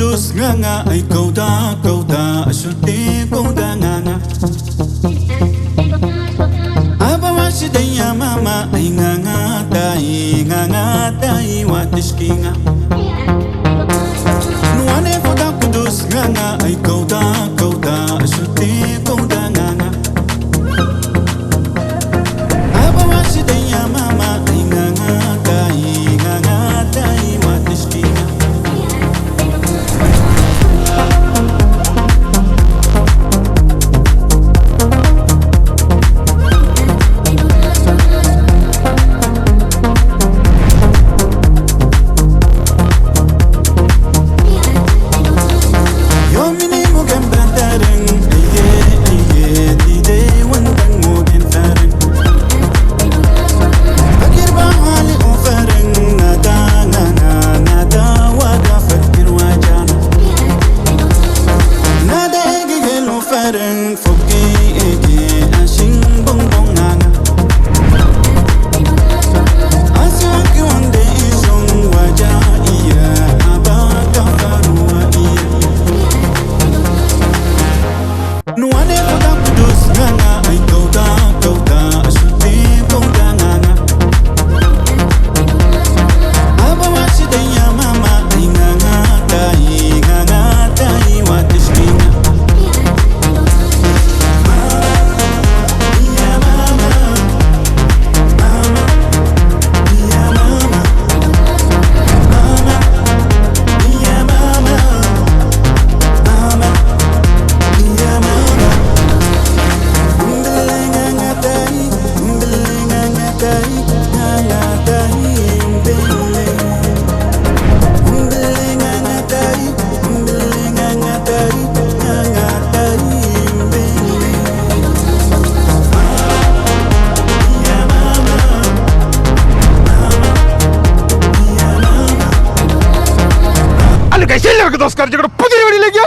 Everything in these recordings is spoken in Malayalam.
kudus nga ay kauda asyute kauda nga abawashi daya mama ay nga dai watishki nga nuane foda kudus nga ay kauda asyute kauda nga abawashi daya mama ay nga dai watishki nga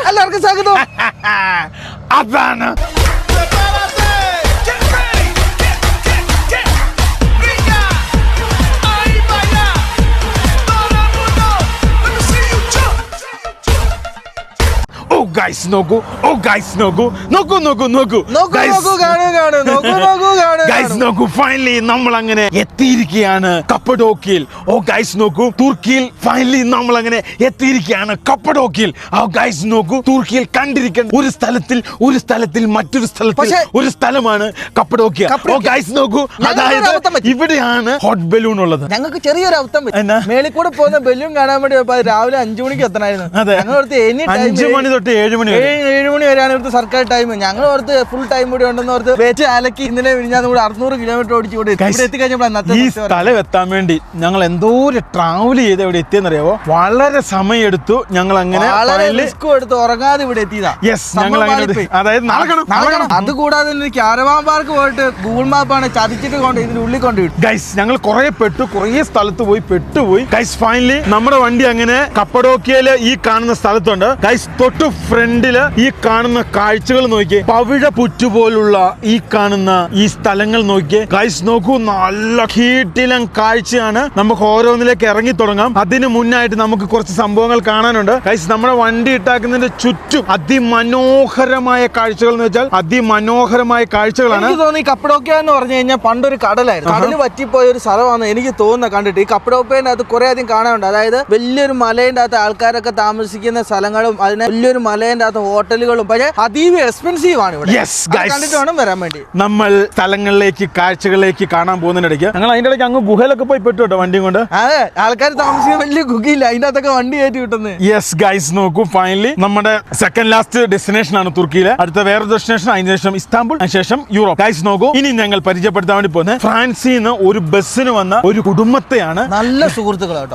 എല്ലാവർക്കും സ്വാഗതം. അതാണ് ഫൈനലി നമ്മൾ അങ്ങനെ എത്തിയിരിക്കുകയാണ് കപ്പഡോക്കിയയിൽ. നോക്കൂ, തുർക്കിയിൽ ഫൈനലി നമ്മൾ അങ്ങനെ എത്തിയിരിക്കുകയാണ് കപ്പഡോക്കിയയിൽ. നോക്കൂ, തുർക്കിയിൽ കണ്ടിരിക്കുന്ന ഒരു സ്ഥലത്തിൽ മറ്റൊരു സ്ഥലത്തിൽ ഒരു സ്ഥലമാണ് കപ്പഡോക്കിയ. നോക്കൂ, അതായത് ഇവിടെയാണ് ഹോട്ട് ബലൂൺ ഉള്ളത്. ഞങ്ങൾക്ക് ചെറിയൊരു അബദ്ധം മേളിൽ കൂടെ പോകുന്ന ബലൂൺ കാണാൻ വേണ്ടി രാവിലെ 5 മണിക്ക് എത്തണമായിരുന്നു. 5 മണി തൊട്ട് 7 മണി വരെയാണ് ഇവിടുത്തെ സർക്കാർ ടൈം. ഞങ്ങൾ ഓർത്ത് ഫുൾ ടൈം കൂടി ഉണ്ടെന്ന് ഓർത്ത് വെച്ച് അലക്കി ഇന്നലെ വിഴിഞ്ഞാൽ കൂടെ 600 കിലോമീറ്റർ ഓടിച്ചു കൂടെ എത്തിക്കഴിഞ്ഞപ്പോൾ ഈ സ്ഥലം എത്താൻ വേണ്ടി ഞങ്ങൾ എന്തോ ഒരു ട്രാവൽ ചെയ്ത് ഇവിടെ എത്തിയെന്നറിയാവോ. വളരെ സമയം എടുത്തു. ഞങ്ങൾ അങ്ങനെ റിസ്ക് എടുത്ത് ഉറങ്ങാതെ ഇവിടെ എത്തിയതാ. അതുകൂടാതെ ക്യാരവാൻ പാർക്ക് പോയിട്ട് ഗൂഗിൾ മാപ്പാണ് ചതിച്ചിട്ട് കൊണ്ട് ഇതിന്റെ ഉള്ളിൽ കൊണ്ടുപോയി. ഞങ്ങൾ കുറെ സ്ഥലത്ത് പോയി പെട്ടുപോയി. ഫൈനലി നമ്മുടെ വണ്ടി അങ്ങനെ കപ്പഡോക്കിയയില് ഈ കാണുന്ന സ്ഥലത്തുണ്ട്. തൊട്ട് ഫ്രണ്ടില് ഈ കാണുന്ന കാഴ്ചകൾ നോക്കിയേ. പവിഴ പുറ്റുപോലുള്ള ഈ കാണുന്ന ഈ സ്ഥലങ്ങൾ നോക്കിയേ. നോക്കൂ, നല്ല കീട്ടിലം കാഴ്ചയാണ്. നമുക്ക് ഓരോന്നിലേക്ക് ഇറങ്ങി തുടങ്ങാം. അതിന് മുന്നായിട്ട് നമുക്ക് കുറച്ച് സംഭവങ്ങൾ കാണാനുണ്ട്. നമ്മുടെ വണ്ടി ഇട്ടാക്കുന്നതിന്റെ ചുറ്റും അതിമനോഹരമായ കാഴ്ചകൾ എന്ന് വെച്ചാൽ അതിമനോഹരമായ കാഴ്ചകളാണ്. എനിക്ക് തോന്നി കപ്പഡോക്കിയ എന്ന് പറഞ്ഞു കഴിഞ്ഞാൽ പണ്ടൊരു കടലായിരുന്നു. കടല് പറ്റിപ്പോയ ഒരു സ്ഥലമാണ് എനിക്ക് തോന്നുന്നത് കണ്ടിട്ട്. ഈ കപ്പഡോക്കിയന്റെ അകത്ത് കുറെ അധികം കാണാനുണ്ട്. അതായത് വലിയൊരു മലേന്റെ അകത്ത് ആൾക്കാരൊക്കെ താമസിക്കുന്ന സ്ഥലങ്ങളും അതിന് വലിയൊരു മലേന്റെ അകത്ത് ഹോട്ടലുകളും. പക്ഷേ അതീവ എക്സ്പെൻസീവ് ആണ് ഇവിടെ. കണ്ടിട്ട് വേണം വരാൻ വേണ്ടി. നമ്മൾ സ്ഥലങ്ങളിലേക്ക് കാഴ്ചകളിലേക്ക് കാണാൻ പോകുന്നതിനിടയ്ക്ക് ഞങ്ങൾ അതിന്റെ ഇടയ്ക്ക് അങ്ങ് ഗുഹയിലൊക്കെ പോയി പെട്ടു കേട്ടോ വണ്ടിയും കൊണ്ട്. അതെ, ആൾക്കാർ താമസിക്കാൻ വലിയ ഗുഹയില്ല, അതിന്റെ അകത്തൊക്കെ വണ്ടി കയറ്റി കിട്ടുന്നത്. നോക്കൂ, ഫൈനലി നമ്മുടെ സെക്കൻഡ് ലാസ്റ്റ് ഡെസ്റ്റിനേഷൻ ആണ് തുർക്കിയിലെ. അടുത്ത വേറെ ഡെസ്റ്റിനേഷൻ, അതിന് ശേഷം ഇസ്താംബുൾ, അതിനുശേഷം യൂറോപ്പ്. നോക്കൂ, ഇനി ഞങ്ങൾ പരിചയപ്പെടുത്താൻ വേണ്ടി പോകുന്നത് ഫ്രാൻസിൽ നിന്ന് ഒരു ബസ്സിന് വന്ന ഒരു കുടുംബത്തെയാണ്. നല്ല സുഹൃത്തുക്കളാട്ടോ.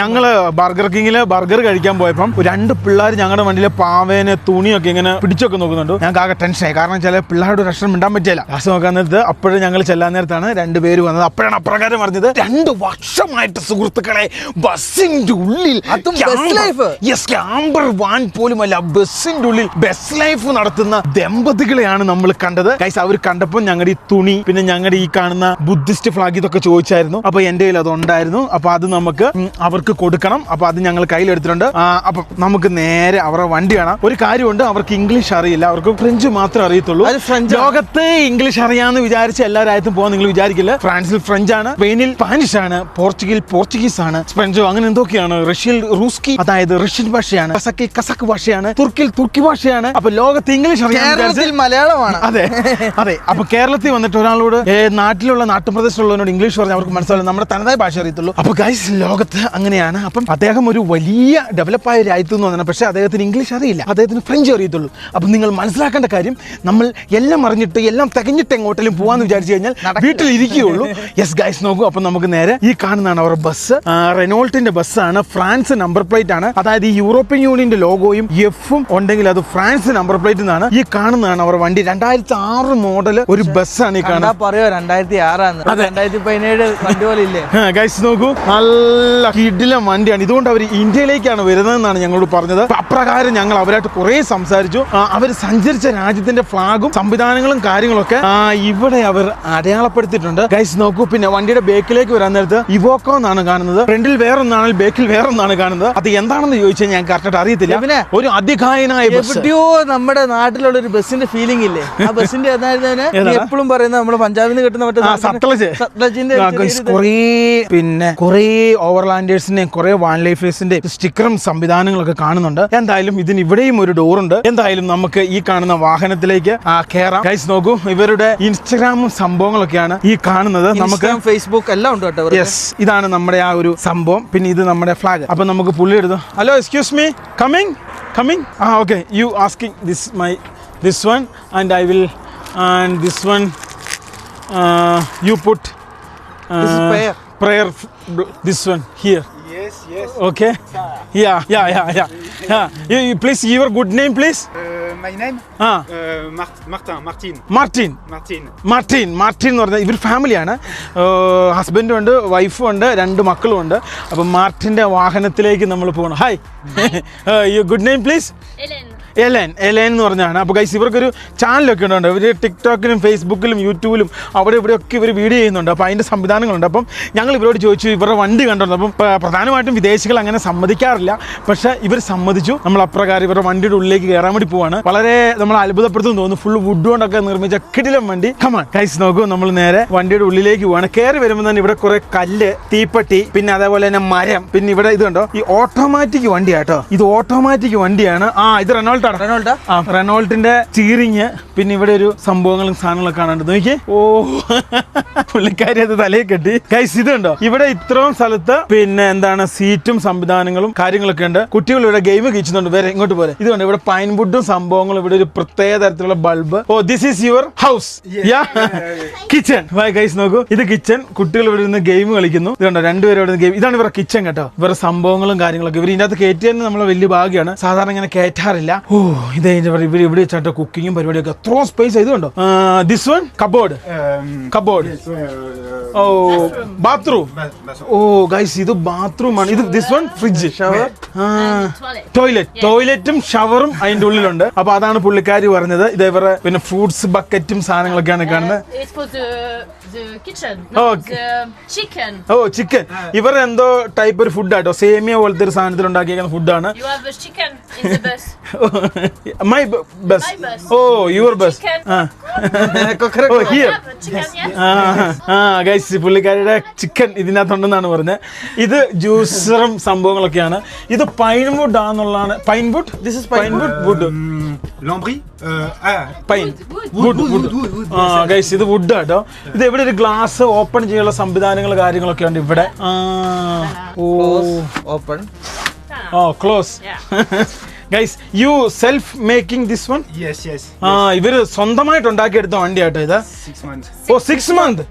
ഞങ്ങള് ബർഗർ കിങ്ങില് ബർഗർ കഴിക്കാൻ പോയപ്പം 2 പിള്ളേർ ഞങ്ങളുടെ വണ്ടിയിലെ പാവേനെ തുണിയൊക്കെ ഇങ്ങനെ പിടിച്ചൊക്കെ നോക്കുന്നുണ്ട്. ഞങ്ങൾക്ക് ആകെ ടെൻഷനായി, കാരണം ചില പിള്ളേരുടെ ഒരു അക്ഷരം മിണ്ടാൻ പറ്റില്ല. ലാസ്റ്റ് നോക്കാൻ നേരത്ത് അപ്പോഴും ഞങ്ങൾ ചെല്ലാൻ നേരത്താണ് 2 പേര് വന്നത്. അപ്പോഴാണ് അപ്രകാരം പറഞ്ഞത്, 2 വർഷമായിട്ട് സുഹൃത്തുക്കളെ ബസ്സിന്റെ ഉള്ളിൽ ക്യാമ്പർ വാൻ പോലുമല്ല, ബസ്സിന്റെ ഉള്ളിൽ ബസ് ലൈഫ് നടത്തുന്ന ദമ്പതികളെയാണ് നമ്മൾ കണ്ടത്. ഗൈസ് അവർ കണ്ടപ്പോൾ ഞങ്ങളുടെ ഈ തുണി, പിന്നെ ഞങ്ങളുടെ ഈ കാണുന്ന ബുദ്ധിസ്റ്റ് ഫ്ലാഗ് ഇതൊക്കെ ചോദിച്ചായിരുന്നു. അപ്പൊ എന്റെ കയ്യിൽ അത് ഉണ്ടായിരുന്നു. അപ്പൊ അത് നമുക്ക് അവർക്ക് കൊടുക്കണം. അപ്പൊ അത് ഞങ്ങൾ കയ്യിലെടുത്തിട്ടുണ്ട്. അപ്പൊ നമുക്ക് നേരെ അവരുടെ വണ്ടി കാണാം. ഒരു കാര്യമുണ്ട്, അവർക്ക് ഇംഗ്ലീഷ് അറിയില്ല, അവർക്ക് ഫ്രഞ്ച് മാത്രമേ അറിയത്തുള്ളൂ. ലോകത്ത് ഇംഗ്ലീഷ് അറിയാമെന്ന് വിചാരിച്ച് എല്ലാ രാജ്യത്തും പോകാൻ നിങ്ങൾ വിചാരിക്കില്ല. ഫ്രാൻസിൽ ഫ്രഞ്ച് ആണ്, സ്പെയിനിൽ സ്പാനിഷ് ആണ്, പോർച്ചുഗൽ പോർച്ചുഗീസ് ആണ്, സ്പെഞ്ചോ അങ്ങനെ എന്തൊക്കെയാണ്, റഷ്യയിൽ റൂസ്കി അതായത് റഷ്യൻ ഭാഷയാണ്, കസക്കിൽ കസക്ക് ഭാഷയാണ്, തുർക്കിൽ തുർക്കി ഭാഷയാണ്. അപ്പൊ ലോകത്ത് ഇംഗ്ലീഷ് അറിയാൻ മലയാളമാണ്. അതെ അതെ. അപ്പൊ കേരളത്തിൽ വന്നിട്ട് ഒരാളോട് നാട്ടിലുള്ള നാട്ടുപ്രദേശത്തുള്ളവരോട് ഇംഗ്ലീഷ് പറഞ്ഞാൽ അവർക്ക് മനസ്സിലാവില്ല, നമ്മുടെ തനതായ ഭാഷ അറിയത്തുള്ളൂ. അപ്പൊ ഗൈസ് ലോകത്ത് അങ്ങനെയാണ്. അപ്പം അദ്ദേഹം ഒരു വലിയ ഡെവലപ്പായ രാജ്യത്ത് നിന്ന് വന്നത്, പക്ഷേ അദ്ദേഹത്തിന് ഇംഗ്ലീഷ് അറിയില്ല, അദ്ദേഹത്തിന് ഫ്രഞ്ച് അറിയത്തുള്ളൂ. അപ്പം നിങ്ങൾ മനസ്സിലാക്കേണ്ട കാര്യം, നമ്മൾ എല്ലാം അറിഞ്ഞിട്ട് എല്ലാം തികഞ്ഞിട്ട് എങ്ങോട്ടെങ്കിലും പോകാന്ന് വിചാരിച്ചു കഴിഞ്ഞാൽ വീട്ടിൽ ഇരിക്കുകയുള്ളൂ. യെസ് ഗൈസ് നോക്കൂ. അപ്പം നമുക്ക് നേരെ ഈ കാണുന്നതാണ് അവരുടെ ബസ്. റെനോൾട്ടിന്റെ ബസ്സാണ്, ഫ്രാൻസ് നമ്പർ പ്ലേറ്റ് ആണ്. അതായത് ഈ യൂറോപ്യൻ യൂണിയന്റെ ലോഗോയും എഫും ഉണ്ടെങ്കിൽ അത് ഫ്രാൻസ് നമ്പർ പ്ലേറ്റ് എന്നാണ്. ഈ കാണുന്നതാണ് അവരുടെ വണ്ടി. 2006 മോഡൽ ഒരു ബസ്സാണ് ഈ കാണുന്നത്. പറയോ 2006 2017 വണ്ടി പോലെ ഇല്ലേ ഗൈസ് നോക്കൂ, നല്ല കിടിലൻ വണ്ടിയാണ്. ഇതുകൊണ്ട് അവർ ഇന്ത്യയിലേക്കാണ് വരുന്നതെന്നാണ് ഞങ്ങളോട് പറഞ്ഞത്. അപ്രകാരം ഞങ്ങൾ അവരായിട്ട് കുറെ സംസാരിച്ചു. അവർ സഞ്ചരിച്ച രാജ്യത്തിന്റെ ഫ്ലാഗും സംവിധാനങ്ങളും കാര്യങ്ങളൊക്കെ ഇവിടെ അവർ അടയാളപ്പെടുത്തിയിട്ടുണ്ട്. ഗൈസ് നോക്കൂ. പിന്നെ വണ്ടിയുടെ ബേക്കിലേക്ക് വരാൻ നേരത്ത് ഇവോക്കോ എന്നാണ് കാണുന്നത്. ഫ്രണ്ടിൽ വേറൊന്നാണ്, ബേക്കിൽ വേറൊന്നാണ് കാണുന്നത്. അത് എന്താണെന്ന് ചോദിച്ചാൽ ഞാൻ കറക്റ്റ് അറിയത്തില്ല. പിന്നെ ഒരു അതികായനായ എവിടെയോ നമ്മുടെ നാട്ടിലുള്ള ഒരു ബസ്സിന്റെ ഫീലിംഗ് ഇല്ലേ, ആ ബസ്സിന്റെ എപ്പോഴും പറയുന്നത് നമ്മുടെ പഞ്ചാബിൽ നിന്ന് കിട്ടുന്ന സത്ലജിന്റെ കുറെ ഓവർലാൻഡേഴ്സിന്റെയും കുറെ വാൻ ലൈഫേഴ്സിന്റെ സ്റ്റിക്കറും സംവിധാനങ്ങളൊക്കെ കാണുന്നുണ്ട്. എന്തായാലും ഇതിന് ഇവിടെയും ഒരു ഡോറുണ്ട്. എന്തായാലും നമുക്ക് ഈ കാണുന്ന വാഹനത്തിലേക്ക് കയറാം. ഗൈസ് നോക്കൂ, ഇവരുടെ ഇൻസ്റ്റഗ്രാമും സംഭവങ്ങളൊക്കെയാണ് ഈ കാണുന്നത്. നമുക്ക് ഫേസ്ബുക്ക് എല്ലാം ഉണ്ട് കേട്ടോ. യെസ്, ഇതാണ് നമ്മുടെ ആ ഒരു സംഭവം. പിന്നെ ഇത് നമ്മുടെ ഫ്ലാഗ്. അപ്പൊ നമുക്ക് പുള്ളി എടുത്തു. Hello, excuse me, coming. Okay, U asking this one and I will, and this one you put this is prayer this one here. Yes. Okay. Yeah. You please give your good name, please. My name? Martin എന്ന് പറഞ്ഞാൽ ഇവർ ഫാമിലിയാണ്. ഹസ്ബൻഡും ഉണ്ട്, വൈഫും ഉണ്ട്, 2 മക്കളും ഉണ്ട്. അപ്പം മാർട്ടിന്റെ വാഹനത്തിലേക്ക് നമ്മൾ പോകണം. Hi, you good name please? Ellen എന്ന് പറഞ്ഞാണ്. അപ്പോൾ ഗൈസ് ഇവർക്കൊരു ചാനലൊക്കെ ഉണ്ട്. ഇവർ ടിക്ടോക്കിലും ഫേസ്ബുക്കിലും യൂട്യൂബിലും അവിടെ ഇവിടെയൊക്കെ ഇവർ വീഡിയോ ചെയ്യുന്നുണ്ട്. അപ്പോൾ അതിൻ്റെ സംവിധാനങ്ങളുണ്ട്. അപ്പം ഞങ്ങൾ ഇവരോട് ചോദിച്ചു ഇവരുടെ വണ്ടി കണ്ടിരുന്നു. അപ്പം പ്രധാനമായിട്ടും വിദേശികൾ അങ്ങനെ സമ്മതിക്കാറില്ല, പക്ഷേ ഇവർ സമ്മതിച്ചു. നമ്മൾ അപ്രകാരം ഇവരുടെ വണ്ടിയുടെ ഉള്ളിലേക്ക് കയറാൻ വേണ്ടി പോവാണ്. വളരെ നമ്മൾ അത്ഭുതപ്പെടുത്തുന്നു തോന്നുന്നു. ഫുൾ വുഡ് കൊണ്ടൊക്കെ നിർമ്മിച്ച കിടിലം വണ്ടി. കമാൺ ഗൈസ് നോക്കൂ, നമ്മൾ നേരെ വണ്ടിയുടെ ഉള്ളിലേക്ക് പോവാണ്. കയറി വരുമ്പോൾ തന്നെ ഇവിടെ കുറെ കല്ല്, തീപ്പെട്ടി, പിന്നെ അതേപോലെ തന്നെ മരം, പിന്നെ ഇവിടെ ഇത് കണ്ടോ, ഈ ഓട്ടോമാറ്റിക് വണ്ടിയാട്ടോ. ഇത് ഓട്ടോമാറ്റിക് വണ്ടിയാണ്. ഇത് റെനോൾട്ടിന്റെ സ്റ്റീറിങ്, പിന്നെ ഇവിടെ ഒരു സംഭവങ്ങളും സാധനങ്ങളൊക്കെ കാണാണ്ട്. നോക്കിയേ, പുള്ളിക്കാരി അത് തലയിൽ കെട്ടി. ഗൈസ് ഇത് കണ്ടോ, ഇവിടെ ഇത്രയും സ്ഥലത്ത് പിന്നെ എന്താണ് സീറ്റും സംവിധാനങ്ങളും കാര്യങ്ങളൊക്കെ ഉണ്ട്. കുട്ടികൾ ഇവിടെ ഗെയിം കഴിച്ചുന്നുണ്ട്. വേറെ ഇങ്ങോട്ട് പോലെ ഇത് കണ്ടോ, ഇവിടെ പൈൻ വുഡും സംഭവങ്ങളും, ഇവിടെ ഒരു പ്രത്യേക തരത്തിലുള്ള bulb. This is your house, kitchen. Guys നോക്കൂ, ഇത് കിച്ചൺ. കുട്ടികൾ ഇവിടെ നിന്ന് ഗെയിം കളിക്കുന്നു. ഇത് കണ്ടോ, 2 പേരും ഇവിടെ ഗെയിം. ഇതാണ് ഇവരുടെ കിച്ചൺ കേട്ടോ. ഇവരുടെ സംഭവങ്ങളും കാര്യങ്ങളൊക്കെ ഇവർ ഇതിനകത്ത് കയറ്റിയെന്ന് നമ്മളെ വലിയ ഭാഗ്യമാണ്. സാധാരണ ഇങ്ങനെ കയറ്റാറില്ല. ഇവർ ഇവിടെ വെച്ചാട്ടോ കുക്കിങ്ങും പരിപാടിയൊക്കെ. എത്രയോ സ്പേസ്. ഇത് കണ്ടോ, this one cupboard. Bathroom. Guys ഇത് ബാത്റൂം ആണ്. ഇത് ദിസ് വൺ ഫ്രിഡ്ജ്, ഷവർ, ടോയ്ലറ്റും ഷവറും അതിന്റെ ഉള്ളിലുണ്ട്. അപ്പൊ അതാണ് പുള്ളിക്കാരി പറഞ്ഞത്. ഇത് ഇവരുടെ പിന്നെ ഫ്രൂട്ട്സ് ബക്കറ്റും സാധനങ്ങളൊക്കെയാണ് കാണുന്നത്. ചിക്കൻ. ഇവർ എന്തോ ടൈപ്പ് ഒരു ഫുഡ് ആട്ടോ, സേമിയ പോലത്തെ ഒരു സാധനത്തിൽ ഉണ്ടാക്കിയിരിക്കുന്ന ഫുഡാണ്. My bus. Your bus. Guys പുള്ളിക്കാരിയുടെ ചിക്കൻ ഇതിനകത്തുണ്ടെന്നാണ് പറഞ്ഞത്. ഇത് ജ്യൂസറും സംഭവങ്ങളൊക്കെയാണ്. ഇത് പൈൻ വുഡ് ആണെന്നുള്ളതാണ്. Pine wood. This is pine wood. Guys ഇത് വുഡ് ആട്ടോ. ഇത് ഇവിടെ ഒരു ഗ്ലാസ് ഓപ്പൺ ചെയ്യാനുള്ള സംവിധാനങ്ങൾ കാര്യങ്ങളൊക്കെ ഉണ്ട് ഇവിടെ. Open close. Guys you self making this one? Yes, yes. ഇവര് സ്വന്തമായിട്ട് ഉണ്ടാക്കിയെടുത്ത വണ്ടിയാട്ടോ ഇത്. 6 months. ഓ 6 months.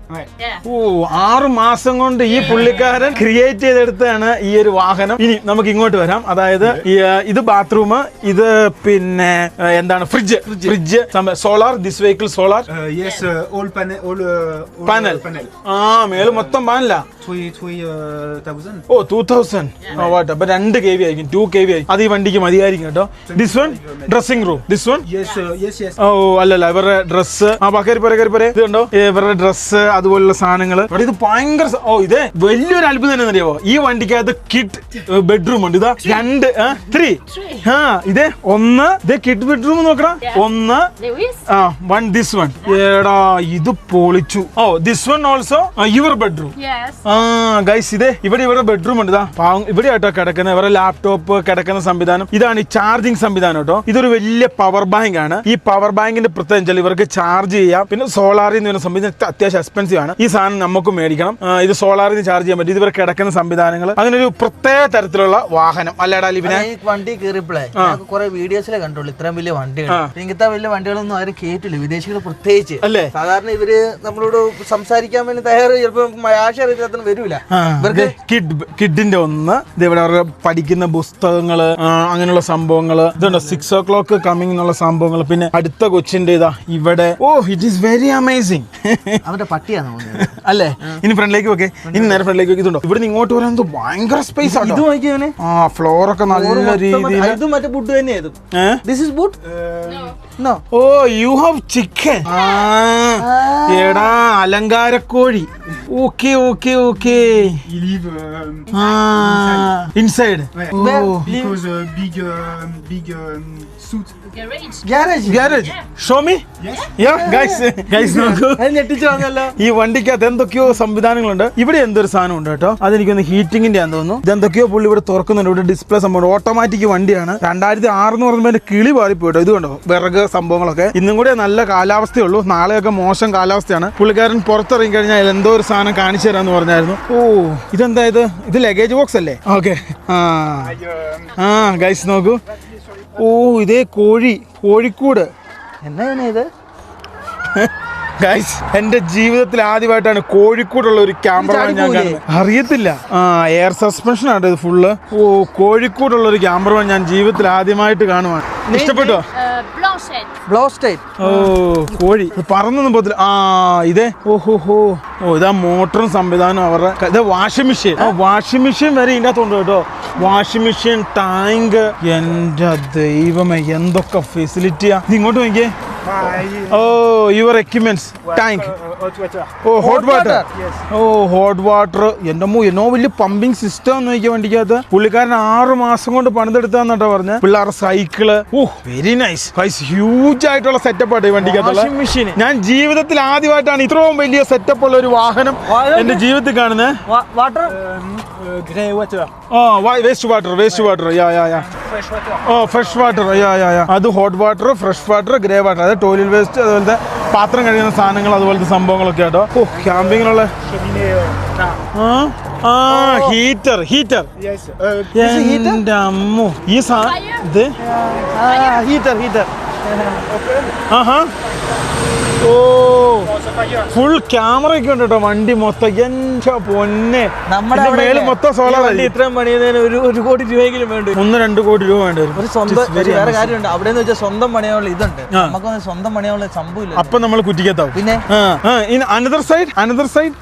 ഓ 6 മാസം കൊണ്ട് ഈ പുള്ളിക്കാരൻ ക്രിയേറ്റ് ചെയ്തെടുത്താണ് ഈ ഒരു വാഹനം. ഇനി നമുക്ക് ഇങ്ങോട്ട് വരാം. അതായത് ഇത് ബാത്റൂം, ഇത് പിന്നെ എന്താണ് fridge solar. This vehicle solar. Yes, all panel. Panel. മേല് മൊത്തം പാനല. 3,000. ഓ 2000. വാട്ട് അപ്പൊ 2 kV ആയിരിക്കും, 2 kV ആയിരിക്കും. അത് ഈ വണ്ടിക്ക് മതിയായിരിക്കും കേട്ടോ. This one dressing room. This one Yes. ഓ അല്ലല്ല, ഇവരുടെ ഡ്രസ്സ് ഇത് കണ്ടോ, ഇവരുടെ ഡ്രസ്സ് അതുപോലുള്ള സാധനങ്ങൾ. ഇത് ഭയങ്കര ഇതേ വലിയൊരു അത്ഭുതം തന്നെ അറിയാവോ, ഈ വണ്ടിക്കകത്ത് കിഡ് ബെഡ്റൂം ഉണ്ട്. ഇതാ 2 3 ഇതേ 1 ഇതേ കിഡ് ബെഡ്റൂം നോക്കണം. 1 ദിസ് വൺ. ഏടാ ഇത് പൊളിച്ചു. Oh this one also your bedroom. Guys ഇതേ ഇവരുടെ ബെഡ്റൂം ഉണ്ട്. ഇവിടെ ആയിട്ടോ കിടക്കുന്ന ഇവരുടെ ലാപ്ടോപ്പ് കിടക്കുന്ന സംവിധാനം. ഇതാണ് ഈ ചാർജിങ് സംവിധാനം കേട്ടോ. ഇതൊരു വലിയ പവർ ബാങ്ക് ആണ്. ഈ പവർ ബാങ്കിന്റെ പ്രത്യേകം ഇവർക്ക് ചാർജ് ചെയ്യാം. പിന്നെ സോളാറിൽ നിന്ന് സംവിധാനം അത്യാവശ്യം എക്സ്പെൻസീവ് ആണ്. ഈ സാധനം നമുക്ക് മേടിക്കണം. ഇത് സോളാറിൽ നിന്ന് ചാർജ് ചെയ്യാൻ പറ്റും. ഇതുവരെ കിടക്കുന്ന സംവിധാനങ്ങൾ, അങ്ങനെ ഒരു പ്രത്യേക തരത്തിലുള്ള വാഹനം അല്ലേടാ ലിബിനെ? വണ്ടി കയറിയപ്പോഴേ കുറെ വീഡിയോസിലെ കണ്ടുള്ളൂ ഇത്രയും വലിയ വണ്ടികൾ. ഇങ്ങനത്തെ വലിയ വണ്ടികളൊന്നും ആരും കേട്ടില്ല, വിദേശികൾ പ്രത്യേകിച്ച് അല്ലേ. സാധാരണ ഇവര് നമ്മളോട് സംസാരിക്കാൻ വേണ്ടി തയ്യാറ് ചിലപ്പോൾ ആശയം വരൂല. ഇവർക്ക് കിഡിന്റെ ഇവിടെ അവരുടെ പഠിക്കുന്ന പുസ്തകങ്ങള്, അങ്ങനെയുള്ള സംഭവങ്ങള്. ഇതുണ്ട് 6 o'clock കമ്മിങ് എന്നുള്ള സംഭവങ്ങൾ. പിന്നെ അടുത്ത കൊച്ചിന്റെ ഇതാ ഇവിടെ. Oh it is very amazing. അവന്റെ പട്ടിയാണ് അല്ലേ? ഇനി ഫ്രണ്ടിലേക്ക് വെക്കേ, ഇനി നേരെ ഫ്രണ്ടിലേക്ക് വെക്ക്. ഇതുണ്ടോ ഇവിടെ ഇങ്ങോട്ട് വരാൻ ഭയങ്കര സ്പേസ് ആണ്. ഇത് നോക്കിയവനെ ഫ്ലോർ ഒക്കെ നല്ല രീതിയിൽ. ഇത് മറ്റേ ബുഡ് തന്നെയായിരുന്നു. This is wood. Oh you have chicken. എടാ അലങ്കാരക്കോഴി. Okay. You live inside. because big suit. Garage. Show me. Yeah, guys നോക്കൂ. ഞെട്ടിച്ചു വന്നല്ലോ. ഈ വണ്ടിക്കകത്ത് എന്തൊക്കെയോ സംവിധാനങ്ങളുണ്ട്. ഇവിടെ എന്തൊരു സാധനം ഉണ്ട് കേട്ടോ. അതെനിക്കൊന്ന് ഹീറ്റിംഗിന്റെ ആണെന്ന് തോന്നുന്നു. ഇതെന്തൊക്കെയോ പുള്ളി ഇവിടെ തുറക്കുന്നുണ്ട്. ഇവിടെ ഡിസ്പ്ലേ സംഭവം. ഓട്ടോമാറ്റിക് വണ്ടിയാണ്. 2006 എന്ന് പറയുമ്പോൾ എന്റെ കിളി പാറിപ്പോയിട്ടോ. ഇത് കണ്ടോ വിറക് സംഭവങ്ങളൊക്കെ. ഇന്നും കൂടെ നല്ല കാലാവസ്ഥയുള്ളൂ. നാളെയൊക്കെ മോശം കാലാവസ്ഥയാണ്. പുള്ളിക്കാരൻ പുറത്തിറങ്ങി കഴിഞ്ഞാൽ എന്തോ ഒരു സാധനം കാണിച്ചു തരാന്ന് പറഞ്ഞായിരുന്നു. ഓ ഇതെന്താ ഇത് ലഗേജ് ബോക്സ് അല്ലേ? ഓക്കെ. ഗൈസ് നോക്കൂ. ഓ ഇതേ കോഴിക്കൂട്. എന്നാ ഇത്? ഗൈസ് എന്റെ ജീവിതത്തിൽ ആദ്യമായിട്ടാണ് കോഴിക്കോടുള്ള ഒരു ക്യാമറ ഞാൻ കാണുന്നത്. അറിയത്തില്ല. എയർ സസ്പെൻഷൻ ആണ് ഇത് ഫുള്ള്. ഓ കോഴിക്കോടുള്ള ഒരു ക്യാമറ ഞാൻ ജീവിതത്തിൽ ആദ്യമായിട്ട് കാണുവാണ്. ഇഷ്ടപ്പെട്ടോ? ഓ കോഴി പറന്നൊന്നും പോകത്തില്ല. ഇതേ ഓഹോ ഇതാ മോട്ടറും സംവിധാനം അവരുടെ. ഇത് വാഷിംഗ് മെഷീൻ വരെ ഇതിൻ്റെ അകത്തുണ്ട് കേട്ടോ. Washing machine, tank. എന്റെ ദൈവമേ എന്തൊക്കെ ഫെസിലിറ്റിയാ. ഇങ്ങോട്ട് നോക്കിയേ. Oh your equipments. Tank. Oh hot water. Oh hot water. എന്റെ എന്നോ വലിയ പമ്പിങ് സിസ്റ്റം നോക്കിയ വണ്ടിക്കകത്ത്. പുള്ളിക്കാരൻ 6 മാസം കൊണ്ട് പണിതെടുത്താന്നട്ടോ പറഞ്ഞ. പിള്ളേരുടെ സൈക്കിള്. ഓ വെരി നൈസ്. ഹ്യൂജ് ആയിട്ടുള്ള സെറ്റപ്പ് ആട്ടോ ഈ വണ്ടിക്കകത്തുള്ള. മെഷീൻ ഞാൻ ജീവിതത്തിൽ ആദ്യമായിട്ടാണ് ഇത്രയും വലിയ സെറ്റപ്പ് ഉള്ള ഒരു വാഹനം എന്റെ ജീവിതത്തിൽ കാണുന്നത്. Water Grey water. Waste water. Oh fresh water. അത് hot water, fresh water, grey water. അത് ടോയ്ലറ്റ് വേസ്റ്റ്, അതുപോലത്തെ പാത്രം കഴുകുന്ന സാധനങ്ങൾ, അതുപോലത്തെ സംഭവങ്ങളൊക്കെ കേട്ടോ. ഓ ക്യാമ്പിങ്ങിനുള്ള ഹീറ്റർ. Yes. എന്റെ അമ്മോ ഈ ഇത് ഹീറ്റർ. ഓ ഫുൾ ക്യാമറ ഒക്കെ ഉണ്ട് കേട്ടോ വണ്ടി മൊത്തം. എന്റെ പൊന്നെ നമ്മുടെ മേല് മൊത്തം സോളാർ. ഇത്രയും പണിയുന്നതിന് 1 കോടി രൂപയെങ്കിലും വേണ്ടി 1-2 കോടി രൂപ വേണ്ടി വരും. ഒരു സ്വന്തം വേറെ കാര്യമുണ്ട് അവിടെ എന്ന് വെച്ചാൽ സ്വന്തം പണിയാനുള്ള ഇതുണ്ട്. നമുക്കൊന്നും സ്വന്തം പണിയാനുള്ള സംഭവമില്ല. അപ്പൊ നമ്മൾ കുറ്റിക്കത്താവും. പിന്നെ അനദർ സൈഡ്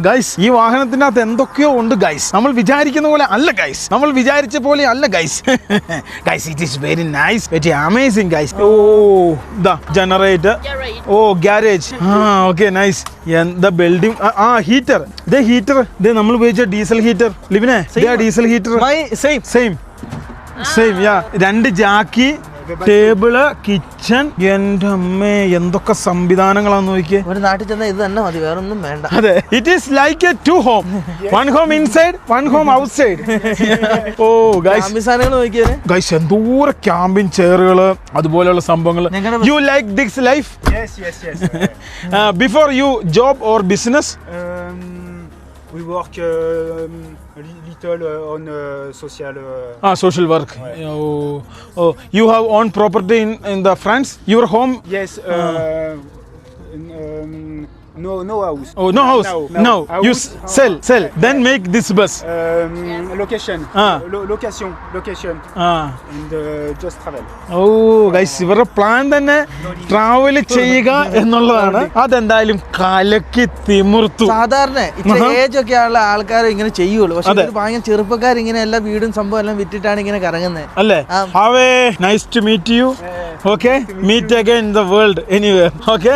ഗൈസ് ഈ വാഹനത്തിന്റെ അകത്ത് എന്തൊക്കെയോ ഉണ്ട് ഗൈസ്. നമ്മൾ വിചാരിക്കുന്ന പോലെ അല്ല ഗൈസ്. നമ്മൾ വിചാരിച്ച പോലെ അല്ല guys. Guys it is very nice, very amazing guys. Oh ദാ generator. Oh garage. Okay nice. എന്താ ബിൽഡിംഗ്. ഹീറ്റർ. ഇതേ ഹീറ്റർ. ഇതേ നമ്മൾ ഉപയോഗിച്ച ഡീസൽ ഹീറ്റർ. ലിബിനെ diesel heater same. 2 jack, table, kitchen. എന്റെ അമ്മേ എന്തൊക്കെ സംവിധാനങ്ങളാന്ന് നോക്കിയേ. ഒരു നാട്ടിൽ ചെന്നാൽ ഇത് തന്നെ മതി, വേറെ ഒന്നും വേണ്ട. അതെ it is like a 2 home. 1 home inside, 1 home outside. Oh guys നോക്കിയേ ഗൈസ് എന്തോരം ക്യാമ്പിംഗ് ചെയറുകള് അതുപോലെയുള്ള സംഭവങ്ങൾ. You like this life? Yes. Before you job or business? We work little on social. Social work. Oh, you have own property in the France? Your home? Yes. No house. Oh, no house. No. House, You sell. Then make this bus. Location. Location. And just travel. Oh guys ഇവരുടെ പ്ലാൻ തന്നെ ട്രാവൽ ചെയ്യുക എന്നുള്ളതാണ്. അതെന്തായാലും കലക്കി തിമിർത്തു. സാധാരണ ഇത്ര ഏജ് ഒക്കെ ഉള്ള ആൾക്കാർ ഇങ്ങനെ ചെയ്യുള്ളൂ. പക്ഷെ ഇവര് ഭയങ്കര ചെറുപ്പക്കാർ ഇങ്ങനെ എല്ലാ വീടും സംഭവം എല്ലാം വിറ്റിട്ടാണ് ഇങ്ങനെ കറങ്ങുന്നത് അല്ലേ? Have a nice to meet you. Okay, meet again in the world anyway. Okay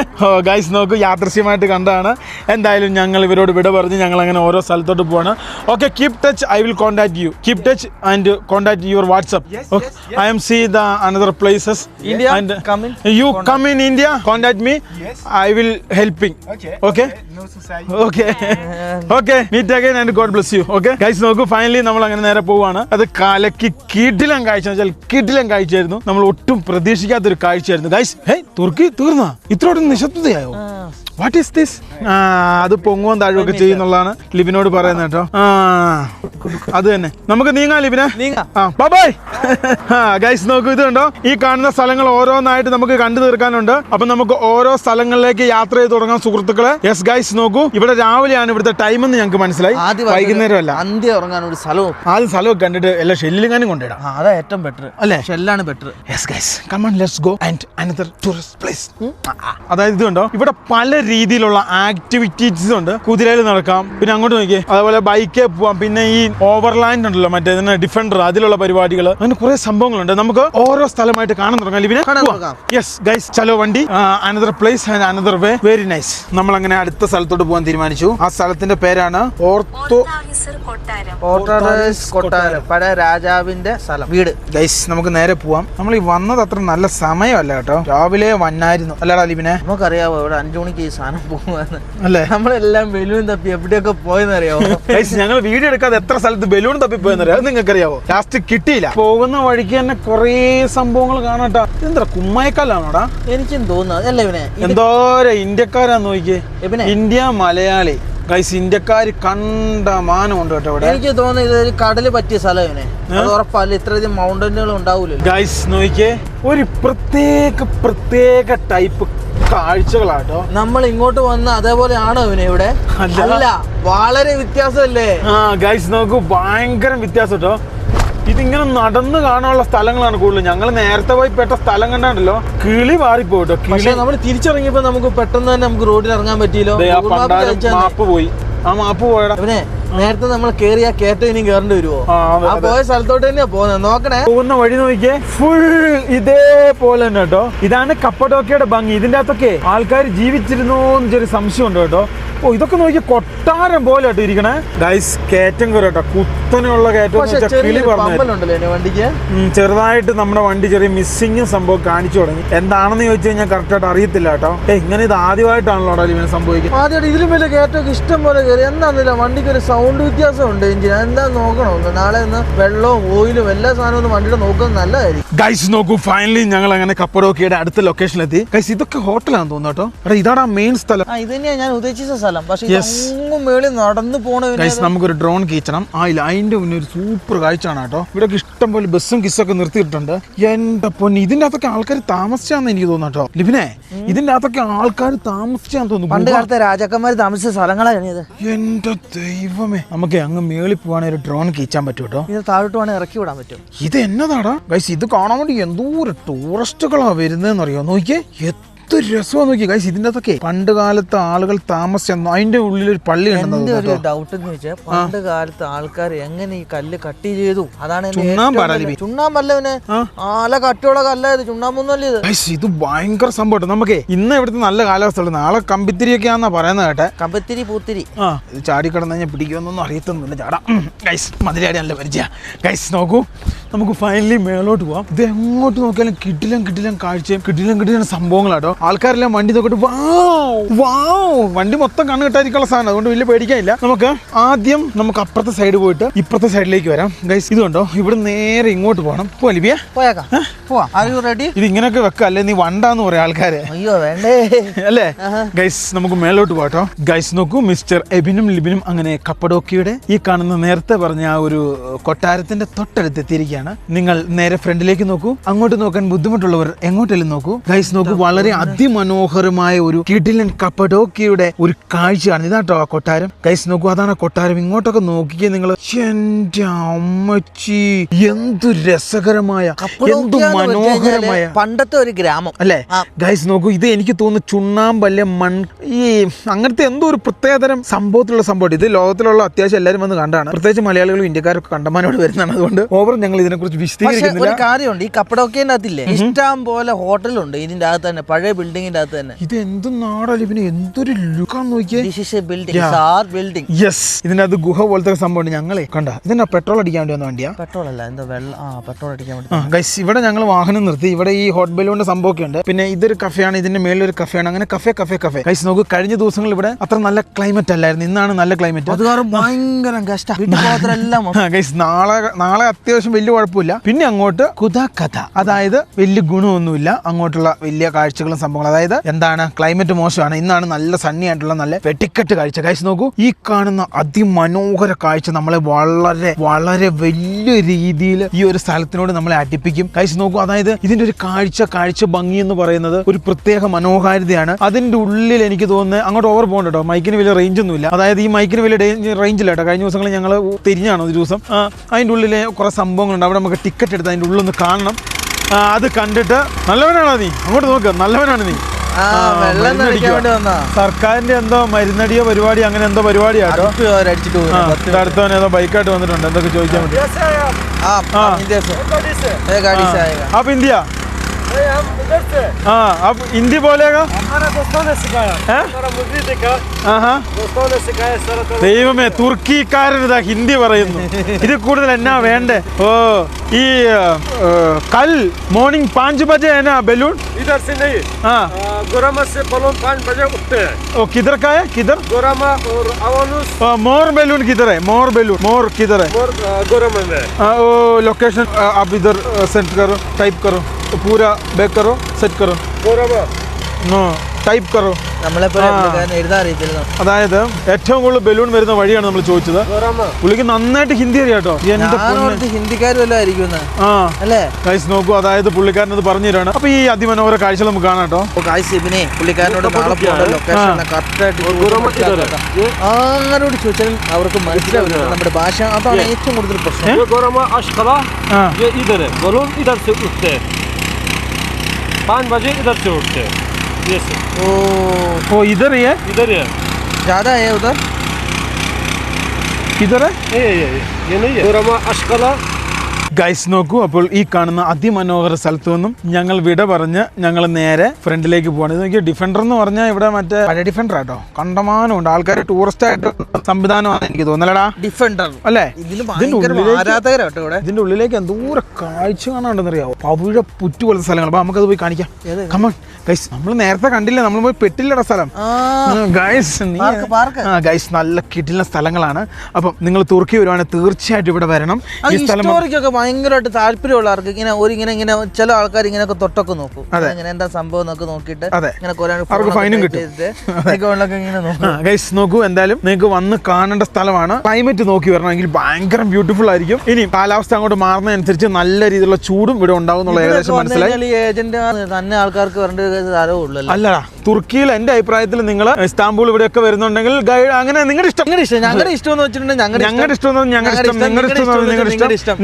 guys, നോക്കൂ, യാദൃശ്യമായിട്ട് കണ്ടാണ്. എന്തായാലും ഞങ്ങൾ ഇവരോട് വിട പറഞ്ഞ് ഞങ്ങൾ അങ്ങനെ ഓരോ സ്ഥലത്തോട്ട് പോവാണ്. Okay, keep touch. I will contact you. Keep touch and contact your WhatsApp. Okay, I'm see the another places. India, and come in. You come in India, contact me. Yes. I will helping. Okay. No suicide. Okay. Meet again and God bless you. Okay. Guys, നോക്കൂ, ഫൈനലി നമ്മൾ അങ്ങനെ നേരെ പോവാണ്. അത് കലക്കി കിടിലം കാഴ്ച വെച്ചാൽ കിടിലം കാഴ്ചയായിരുന്നു. നമ്മൾ ഒട്ടും പ്രതീക്ഷിക്കാത്തൊരു കാഴ്ചയായിരുന്നു. ഗൈസ്, തുർക്കി തീർന്നാ? ഇത്രോട്ടും നിശബ്ദതയായോ? What is this? അത് പൊങ്ങുവും താഴുമൊക്കെ ചെയ്യുന്നുള്ളതാണ് ലിബിനോട് പറയുന്നത് കേട്ടോ. അത് തന്നെ, നമുക്ക് നീങ്ങാം ലിബിനെ. ബൈ. ഗൈസ്, നോക്കൂ, ഇത് കണ്ടോ, ഈ കാണുന്ന സ്ഥലങ്ങൾ ഓരോന്നായിട്ട് നമുക്ക് കണ്ടു തീർക്കാനുണ്ട്. അപ്പൊ നമുക്ക് ഓരോ സ്ഥലങ്ങളിലേക്ക് യാത്ര ചെയ്ത് തുടങ്ങാം സുഹൃത്തുക്കളെ. യെസ് ഗൈസ്, നോക്കൂ, ഇവിടെ രാവിലെയാണ് ഇവിടുത്തെ ടൈം എന്ന് ഞങ്ങൾക്ക് മനസ്സിലായി. വൈകുന്നേരം അല്ല, അന്ത്യം ഉറങ്ങാൻ ഒരു സ്ഥലവും. ആദ്യം സ്ഥലമൊക്കെ കണ്ടിട്ട് എല്ലാ ഷെല്ലിങ്ങാനും കൊണ്ടിടാം. അതാ ഏറ്റവും ബെറ്റർ അല്ലേ? ഷെല്ലാണ് better. Yes guys, come on, let's go and another tourist place. അതായത് ഇത് കണ്ടോ, ഇവിടെ പല രീതിയിലുള്ള ആക്ടിവിറ്റീസ് ഉണ്ട്. കുതിരയിൽ നടക്കാം, പിന്നെ അങ്ങോട്ട് നോക്കിയേ, അതേപോലെ ബൈക്കിൽ പോവാം, പിന്നെ ഈ ഓവർലാൻഡ് ഉണ്ടല്ലോ, മറ്റേ ഡിഫൻഡർ, അതിലുള്ള പരിപാടികൾ, അങ്ങനെ കുറെ സംഭവങ്ങളുണ്ട്. നമുക്ക് ഓരോ സ്ഥലമായിട്ട് കാണാൻ തുടങ്ങാം. ലിബിനെ, യെസ് ഗൈസ്, ചലോ വണ്ടി. Another place and another way. Very nice. നമ്മൾ അങ്ങനെ അടുത്ത സ്ഥലത്തോട്ട് പോകാൻ തീരുമാനിച്ചു. ആ സ്ഥലത്തിന്റെ പേരാണ് കൊട്ടാരം, പഴയ രാജാവിന്റെ സ്ഥലം, വീട്. ഗൈസ്, നമുക്ക് നേരെ പോവാം. നമ്മൾ ഈ വന്നത് അത്ര നല്ല സമയമല്ല കേട്ടോ, രാവിലെ വന്നായിരുന്നു അല്ലടാ ലിബിനെ? നമുക്കറിയാവോ ഇവിടെ 5 മണിക്ക് ഈ സാധനം പോകുന്നത് അല്ലേ? നമ്മളെല്ലാം ബലൂൺ തപ്പി എവിടെയൊക്കെ പോയെന്നറിയാവോ? ഞങ്ങൾ വീഡിയോ എടുക്കാതെ എത്ര സ്ഥലത്ത് ബലൂൺ തപ്പി പോയെന്നറിയാം. അത് നിങ്ങൾക്കറിയാവോ? ലാസ്റ്റ് കിട്ടിയില്ല. പോകുന്ന വഴിക്ക് തന്നെ കുറേ സംഭവങ്ങൾ കാണാട്ടാ. എന്താ കുമ്മായക്കാലാണോടാ? എനിക്കും തോന്നുന്നത് അല്ലേ ഇവനെ? എന്തോരം ഇന്ത്യക്കാരാന്ന് നോക്കിയേ. ഇന്ത്യ മലയാളി ഗൈസ്, ഇന്ത്യക്കാര് കണ്ട മാനമുണ്ട് കേട്ടോ ഇവിടെ. എനിക്ക് തോന്നുന്നു ഇതൊരു കടല് പറ്റിയ സ്ഥലം ഇവനെ. അത് ഉറപ്പല്ല, ഇത്രയധികം മൗണ്ടനുകൾ ഉണ്ടാവൂലോ. ഗൈസ് നോക്കിയേ, ഒരു പ്രത്യേക ടൈപ്പ് കാഴ്ചകളാട്ടോ. നമ്മൾ ഇങ്ങോട്ട് വന്ന അതേപോലെ ആണോ ഇവനെ ഇവിടെ? അല്ല, വളരെ വ്യത്യാസമല്ലേ? ഗൈസ് നോക്കൂ, ഭയങ്കര വ്യത്യാസം കേട്ടോ. ഇതിങ്ങനെ നടന്ന് കാണാനുള്ള സ്ഥലങ്ങളാണ് കൂടുതൽ. ഞങ്ങൾ നേരത്തെ പോയി പെട്ട സ്ഥലം കണ്ടാണ്ടല്ലോ, കിളി മാറിപ്പോട്ടോ. പക്ഷെ നമ്മൾ തിരിച്ചിറങ്ങിയപ്പോ നമുക്ക് പെട്ടെന്ന് തന്നെ നമുക്ക് റോഡിൽ ഇറങ്ങാൻ പറ്റിയല്ലോ. മാപ്പ് പോയി. ആ മാപ്പ് പോയടാ. ഇവനെ നേരത്തെ നമ്മൾ കേറിയ കയറ്റം ഇനി കേറേണ്ടി വരുമോ? ആ പോയ സ്ഥലത്തോട്ട് തന്നെയാ പോകുന്നത്. നോക്കണേ, പോകുന്ന വഴി നോക്കിയേ, ഫുൾ ഇതേപോലെ തന്നെ കേട്ടോ. ഇതാണ് കപ്പഡോക്കയുടെ ഭംഗി. ഇതിന്റെ അകത്തൊക്കെ ആൾക്കാർ ജീവിച്ചിരുന്നോ എന്ന് ചെറിയ സംശയം ഉണ്ട് കേട്ടോ. ഓ, ഇതൊക്കെ നോക്കിയ കൊട്ടാരം പോലെ കേട്ടോ ഇരിക്കണേ. ഗൈസ്, കയറ്റം കയറി കേട്ടോ, കുത്തനെയുള്ള കയറ്റം. വണ്ടിക്ക് ചെറുതായിട്ട് നമ്മുടെ വണ്ടി ചെറിയ മിസ്സിങ്ങും സംഭവം കാണിച്ചു തുടങ്ങി. എന്താണെന്ന് ചോദിച്ചു കഴിഞ്ഞാൽ കറക്റ്റ് ആയിട്ട് അറിയത്തില്ല കേട്ടോ. ഇങ്ങനെ ഇത് ആദ്യമായിട്ടാണല്ലോ ഇങ്ങനെ സംഭവിക്കുന്നത്. ആദ്യമായിട്ട് ഇതിലും വലിയ കയറ്റമൊക്കെ ഇഷ്ടം പോലെ കയറി. എന്താന്നില്ല, വണ്ടിക്ക് ഒരു സൗണ്ട് വ്യത്യാസമുണ്ട് എഞ്ചിൻ. എന്താ നോക്കണോ? നാളെ ഒന്ന് വെള്ളവും ഓയിലും എല്ലാ സാധനവും ഒന്ന് വണ്ടിയുടെ നോക്കുന്നത് നല്ലതായിരിക്കും. ഗൈസ് നോക്കൂ, ഫൈനലി ഞങ്ങൾ അങ്ങനെ കപ്പഡോക്കയുടെ അടുത്ത ലൊക്കേഷനിലെത്തി. ഗൈസ്, ഇതൊക്കെ ഹോട്ടലാണെന്ന് തോന്നുന്നു കേട്ടോ. എടാ, ഇതാണ് മെയിൻ സ്ഥലം. ഇത് തന്നെയാണ് ഞാൻ ഉദ്ദേശിച്ച സ്ഥലം. പക്ഷേ മേളിൽ നടന്നു പോണ നമുക്കൊരു ഡ്രോൺ കീച്ചണം. അതിന്റെ മുന്നേ ഒരു സൂപ്പർ കാഴ്ചയാണ് കേട്ടോ. ഇവിടെ ഇഷ്ടം പോലെ ബസ്സും കിസ്സൊക്കെ നിർത്തിയിട്ടുണ്ട്. എന്റെ പൊന്നി, ഇതിന്റെ അകത്തൊക്കെ ആൾക്കാർ താമസിച്ചാന്ന് എനിക്ക് തോന്നുന്നു കേട്ടോ. ലിബിനെ, ഇതിന്റെ അകത്തൊക്കെ ആൾക്കാർ താമസിച്ചാന്ന് തോന്നുന്നു. പണ്ട് കാലത്തെ രാജാക്കന്മാർ താമസിച്ച സ്ഥലങ്ങളാണ് ഇത്. എന്റെ ദൈവമേ, നമുക്ക് അങ്ങ് മേളിൽ പോവാണെങ്കിൽ ഒരു ഡ്രോൺ കീച്ചാൻ പറ്റും കേട്ടോ. ഇത് താഴോട്ട് വേണമെങ്കിൽ ഇറക്കി വിടാൻ പറ്റും. ഇത് എന്നതാടാ ഗൈസ്? ഇത് കാണാൻ വേണ്ടി എന്തോരം ടൂറിസ്റ്റുകളാ വരുന്നതെന്നറിയോ? നോക്കിയേ, എന്തൊരു രസമാണ് നോക്കി ഗൈസ്. ഇതിന്റെ അകത്തൊക്കെ പണ്ട് കാലത്ത് ആളുകൾ താമസിച്ചു. അതിന്റെ ഉള്ളിൽ ഒരു പള്ളി എന്റെ ഒരു ഡൗട്ട് എന്ന് വെച്ചാൽ, പണ്ട് കാലത്ത് ആൾക്കാർ എങ്ങനെ ഈ കല്ല് കട്ട് ചെയ്തു? അതാണ് ചുണ്ണാമ്പല്ലവന് നല്ല കട്ടിയുള്ള കല്ലായത്. ചുണ്ണാമ്പൊന്നുമല്ല ഇത്. ഇത് ഭയങ്കര സംഭവം. നമുക്ക് ഇന്ന് ഇവിടുത്തെ നല്ല കാലാവസ്ഥ ഉള്ളത്. നാളെ കമ്പിത്തിരിയൊക്കെ ആണെന്നാ പറയുന്നത് കേട്ടെ. കമ്പിത്തിരി പൂത്തിരി. ഇത് ചാടിക്കിടന്ന് കഴിഞ്ഞാൽ പിടിക്കുമെന്നൊന്നും അറിയത്തൊന്നുമില്ല. ചാടാ ഗൈസ്, മതിലാടി നല്ല പരിചയ. ഗൈസ് നോക്കൂ, നമുക്ക് ഫൈനലി മേലോട്ട് പോവാം. ഇത് എങ്ങോട്ട് നോക്കിയാലും കിടിലം കാഴ്ചയും കിടിലം സംഭവങ്ങളാട്ടോ. ആൾക്കാരെല്ലാം വണ്ടി നോക്കിട്ട് വണ്ടി മൊത്തം കണ്ണ് കെട്ടായിരിക്കുള്ള സാധനം, അതുകൊണ്ട് വലിയ പേടിക്കാനില്ല. നമുക്ക് ആദ്യം നമുക്ക് അപ്പുറത്തെ സൈഡ് പോയിട്ട് ഇപ്പുറത്തെ സൈഡിലേക്ക് വരാം. ഗൈസ് ഇതുണ്ടോ, ഇവിടെ നേരെ ഇങ്ങോട്ട് പോകണം. ലിബിയ ഇത് ഇങ്ങനെയൊക്കെ വെക്കാം, അല്ലേ നീ വണ്ടാന്ന് പറയാം ആൾക്കാര്. അയ്യോ വേണ്ടേ അല്ലേ ഗൈസ്, നമുക്ക് മേലോട്ട് പോട്ടോ. ഗൈസ് നോക്കൂ, മിസ്റ്റർ എബിനും ലിബിനും അങ്ങനെ കപ്പഡോക്കിയുടെ ഈ കാണുന്ന നേരത്തെ പറഞ്ഞ ആ ഒരു കൊട്ടാരത്തിന്റെ തൊട്ടടുത്ത് എത്തിയിരിക്കുകയാണ്. നിങ്ങൾ നേരെ ഫ്രണ്ടിലേക്ക് നോക്കൂ. അങ്ങോട്ട് നോക്കാൻ ബുദ്ധിമുട്ടുള്ളവർ എങ്ങോട്ടെങ്കിലും നോക്കൂ. ഗൈസ് നോക്കൂ, വളരെ അതിമനോഹരമായ ഒരു കിടിലൻ കപ്പഡോക്കിയുടെ ഒരു കാഴ്ചയാണ്. ഇതാട്ടോ ആ കൊട്ടാരം. ഗൈസ് നോക്കൂ, അതാണ് ആ കൊട്ടാരം. ഇങ്ങോട്ടൊക്കെ നോക്കിക്കേ നിങ്ങൾ. എന്റെ അമ്മച്ചി, എന്തു രസകരമായ, എന്തു മനോഹരമായ പണ്ടത്തെ ഒരു ഗ്രാമം അല്ലേ ഗൈസ് നോക്കൂ. ഇത് എനിക്ക് തോന്നുന്നു ചുണ്ണാമ്പല്ലേ ഈ അങ്ങനത്തെ എന്തോ ഒരു പ്രത്യേകതരം സംഭവത്തിലുള്ള സംഭവം. ഇത് ലോകത്തിലുള്ള അത്യാവശ്യം എല്ലാവരും വന്ന് കണ്ടാണ്, പ്രത്യേകിച്ച് മലയാളികളും ഇന്ത്യക്കാരൊക്കെ കണ്ടമാനോട് വരുന്നതാണ്. അതുകൊണ്ട് ഓവർ ഞങ്ങൾ ഇതിനെ കുറിച്ച് വിശദീകരിക്കുന്നില്ല. ഒരു കാര്യമുണ്ട്, ഈ കപ്പഡോക്കിന്റെ അകത്തില്ലേ ഇഷ്ടം പോലെ ഹോട്ടലുണ്ട് ഇതിന്റെ അകത്ത് തന്നെ, പഴയ ബിൽഡിങ്ങിന്റെ അകത്ത് തന്നെ. ഇത് എന്ത് നാടല്ലേ, പിന്നെ എന്തൊരു ലുക്കാന്ന് നോക്കിയേ. യെസ്, ഇതിന്റെ അത് ഗുഹ പോലത്തെ സംഭവം. ഞങ്ങളെ കണ്ട ഇതിന്റെ പെട്രോൾ അടിക്കാൻ വേണ്ടി വന്ന വണ്ടിയാ. പെട്രോൾ അല്ല, എന്താ വെള്ളം, പെട്രോൾ അടിക്കാൻ വേണ്ടി. ഗൈസ് ഇവിടെ ഞങ്ങൾ വാഹനം നിർത്തി. ഇവിടെ ഈ ഹോട്ട് ബലൂണിന്റെ സംഭവമൊക്കെ ഉണ്ട്. പിന്നെ ഇതൊരു കഫേയാണ്, ഇതിന്റെ മേളിലൊരു കഫേയാണ്. അങ്ങനെ കഫേ. ഗൈസ് നോക്കൂ, കഴിഞ്ഞ ദിവസങ്ങളിൽ ഇവിടെ അത്ര നല്ല ക്ലൈമറ്റ് അല്ലായിരുന്നു. ഇന്നാണ് നല്ല ക്ലൈമറ്റ്. അത് കാരണം ഭയങ്കര ഗൈസ് നാളെ അത്യാവശ്യം വലിയ കുഴപ്പമില്ല. പിന്നെ അങ്ങോട്ട് കുതകഥ, അതായത് വലിയ ഗുണമൊന്നുമില്ല അങ്ങോട്ടുള്ള വലിയ കാഴ്ചകളും സംഭവങ്ങളും. അതായത് എന്താണ്, ക്ലൈമറ്റ് മോശമാണ്. ഇന്നാണ് നല്ല സണ്ണി ആയിട്ടുള്ള നല്ല വെട്ടിക്കെട്ട് കാഴ്ച. ഗൈസ് നോക്കൂ, ഈ കാണുന്ന അതിമനോഹര കാഴ്ച നമ്മളെ വളരെ വളരെ വലിയ രീതിയിൽ ഈ ഒരു സ്ഥലത്തിനോട് നമ്മളെ അടുപ്പിക്കും. ഗൈസ് നോക്കൂ, അതായത് ഇതിന്റെ ഒരു കാഴ്ച ഭംഗി എന്ന് പറയുന്നത് ഒരു പ്രത്യേക മനോഹാരിതയാണ്. അതിന്റെ ഉള്ളിൽ എനിക്ക് തോന്നുന്നത് അങ്ങോട്ട് ഓവർ പോകണ്ട കേട്ടോ, മൈക്കിന് വലിയ റേഞ്ച് ഒന്നുമില്ല. അതായത് ഈ മൈക്കിന് വലിയ റേഞ്ച് ഇല്ല കേട്ടോ. കഴിഞ്ഞ ദിവസങ്ങളിൽ ഞങ്ങൾ തിരിഞ്ഞാണ് ഒരു ദിവസം. അതിൻ്റെ ഉള്ളിലെ കുറെ സംഭവങ്ങളുണ്ട്. അവിടെ നമുക്ക് ടിക്കറ്റ് എടുത്ത് അതിൻ്റെ ഉള്ളൊന്ന് കാണണം. അത് കണ്ടിട്ട് നല്ലവനാണോ നീ, അങ്ങോട്ട് നോക്ക്, നല്ലവനാണ് നീ. സർക്കാരിന്റെ എന്തോ മരുന്നടിയോ പരിപാടി, അങ്ങനെ എന്തോ പരിപാടിയാട്ടോ. അടുത്തവൻ ഏതോ ബൈക്കായിട്ട് വന്നിട്ടുണ്ട്, എന്തൊക്കെ ചോദിക്കാൻ പറ്റും. അപ്പൊ ഇന്ത്യ अब हिंदी बोलेगा? ദൈവമേ, തുർക്കിക്കാരനിതാ ഹിന്ദി പറയുന്നു. ഇത് കൂടുതൽ എന്നാ വേണ്ടേ? ഓ ഈ कल मॉर्निंग 5 बजे है ना बेलून? इधर से नहीं, गोरामा से बलून 5 बजे उठते हैं. ओ किधर का है, किधर? गोरामा और अवानुस. मोर बेलून किधर है? मोर बेलून, मोर किधर है? मोर गोरामा में. वो लोकेशन आप इधर सेंड करो, टाइप करो, तो पूरा बैक करो, सेट करो. गोरामा नो ടൈപ്പ് കറോ. അതായത് ഏറ്റവും കൂടുതൽ ബലൂൺ വരുന്ന വഴിയാണ് നമ്മൾ ചോദിച്ചത്. പുള്ളിക്ക് നന്നായിട്ട് ഹിന്ദി അറിയാം കേട്ടോ. ഗൈസ് നോക്കൂ, അതായത് പുള്ളിക്കാരൻ അത് പറഞ്ഞു തരാണ്. അപ്പൊ ഈ അതിമനോഹര കാഴ്ച നമുക്ക് കാണാം കേട്ടോ. ആരോട് ചോദിച്ചാലും അവർക്ക് മനസ്സിലാവില്ല നമ്മുടെ ഭാഷ. അതാണ് ഏറ്റവും കൂടുതൽ പ്രശ്നം. ओ इधर ही है, ज्यादा है उधर, किधर है? ये नहीं है. गोरामा अशकला. ഗൈസ് നോക്കൂ, അപ്പോൾ ഈ കാണുന്ന അതിമനോഹര സ്ഥലത്തു നിന്നും ഞങ്ങൾ വിട പറഞ്ഞ് ഞങ്ങൾ നേരെ ഫ്രണ്ടിലേക്ക് പോവാണ്. ഇത് നോക്കിയ ഡിഫൻഡർ എന്ന് പറഞ്ഞാൽ ഇവിടെ മറ്റേ പഴയ ഡിഫൻഡർ ആട്ടോ, കണ്ടമാനമുണ്ട്. ആൾക്കാർ ടൂറിസ്റ്റ് ആയിട്ട് സംവിധാനമാണ് എനിക്ക് തോന്നലടാ ഡിഫൻഡർ അല്ലേ. ഇതിന്റെ ഉള്ളിലേക്ക് എന്തോരം കാഴ്ച കാണാണ്ടെന്നറിയാവോ, പവിഴ പുറ്റു പോലത്തെ സ്ഥലങ്ങൾ. അപ്പൊ നമുക്കത് പോയി കാണിക്കാം. കമോൺ ഗൈസ്, നമ്മൾ നേരത്തെ കണ്ടില്ല, നമ്മൾ പോയി പെട്ടില്ലട സ്ഥലം. ഗൈസ് നല്ല കിടിലൻ സ്ഥലങ്ങളാണ്. അപ്പം നിങ്ങൾ തുർക്കി വരുവാണെങ്കിൽ തീർച്ചയായിട്ടും ഇവിടെ വരണം. ഈ സ്ഥലം ഭയങ്കരമായിട്ട് താല്പര്യമുള്ളവർക്ക് ഇങ്ങനെ ചില ആൾക്കാർ ഇങ്ങനെയൊക്കെ തൊട്ടൊക്കെ നോക്കും, ഇങ്ങനെ എന്താ സംഭവം എന്നൊക്കെ നോക്കിയിട്ട് അവർക്ക് ഫൈനും കിട്ടും. ഗൈസ് നോക്കൂ, എന്തായാലും നിങ്ങൾക്ക് വന്ന് കാണേണ്ട സ്ഥലമാണ്. ക്ലൈമറ്റ് നോക്കി വരണമെങ്കിൽ ഭയങ്കര ബ്യൂട്ടിഫുൾ ആയിരിക്കും. ഇനി കാലാവസ്ഥ അങ്ങോട്ട് മാറുന്നതനുസരിച്ച് നല്ല രീതിയിലുള്ള ചൂടും ഇവിടെ ഉണ്ടാവും എന്നുള്ള ഏകദേശം മനസ്സിലായി. തന്നെ ആൾക്കാർക്ക് വരേണ്ട സ്ഥലവും അല്ലടാ, തുർക്കിയിൽ എന്റെ അഭിപ്രായത്തിൽ നിങ്ങൾ ഇസ്താംബൂൾ ഇവിടെയൊക്കെ വരുന്നുണ്ടെങ്കിൽ ഗൈഡ് അങ്ങനെ നിങ്ങളുടെ ഇഷ്ടം. ഞങ്ങളുടെ ഇഷ്ടം എന്ന് വെച്ചിട്ടുണ്ടെങ്കിൽ ഞങ്ങളുടെ ഇഷ്ടം,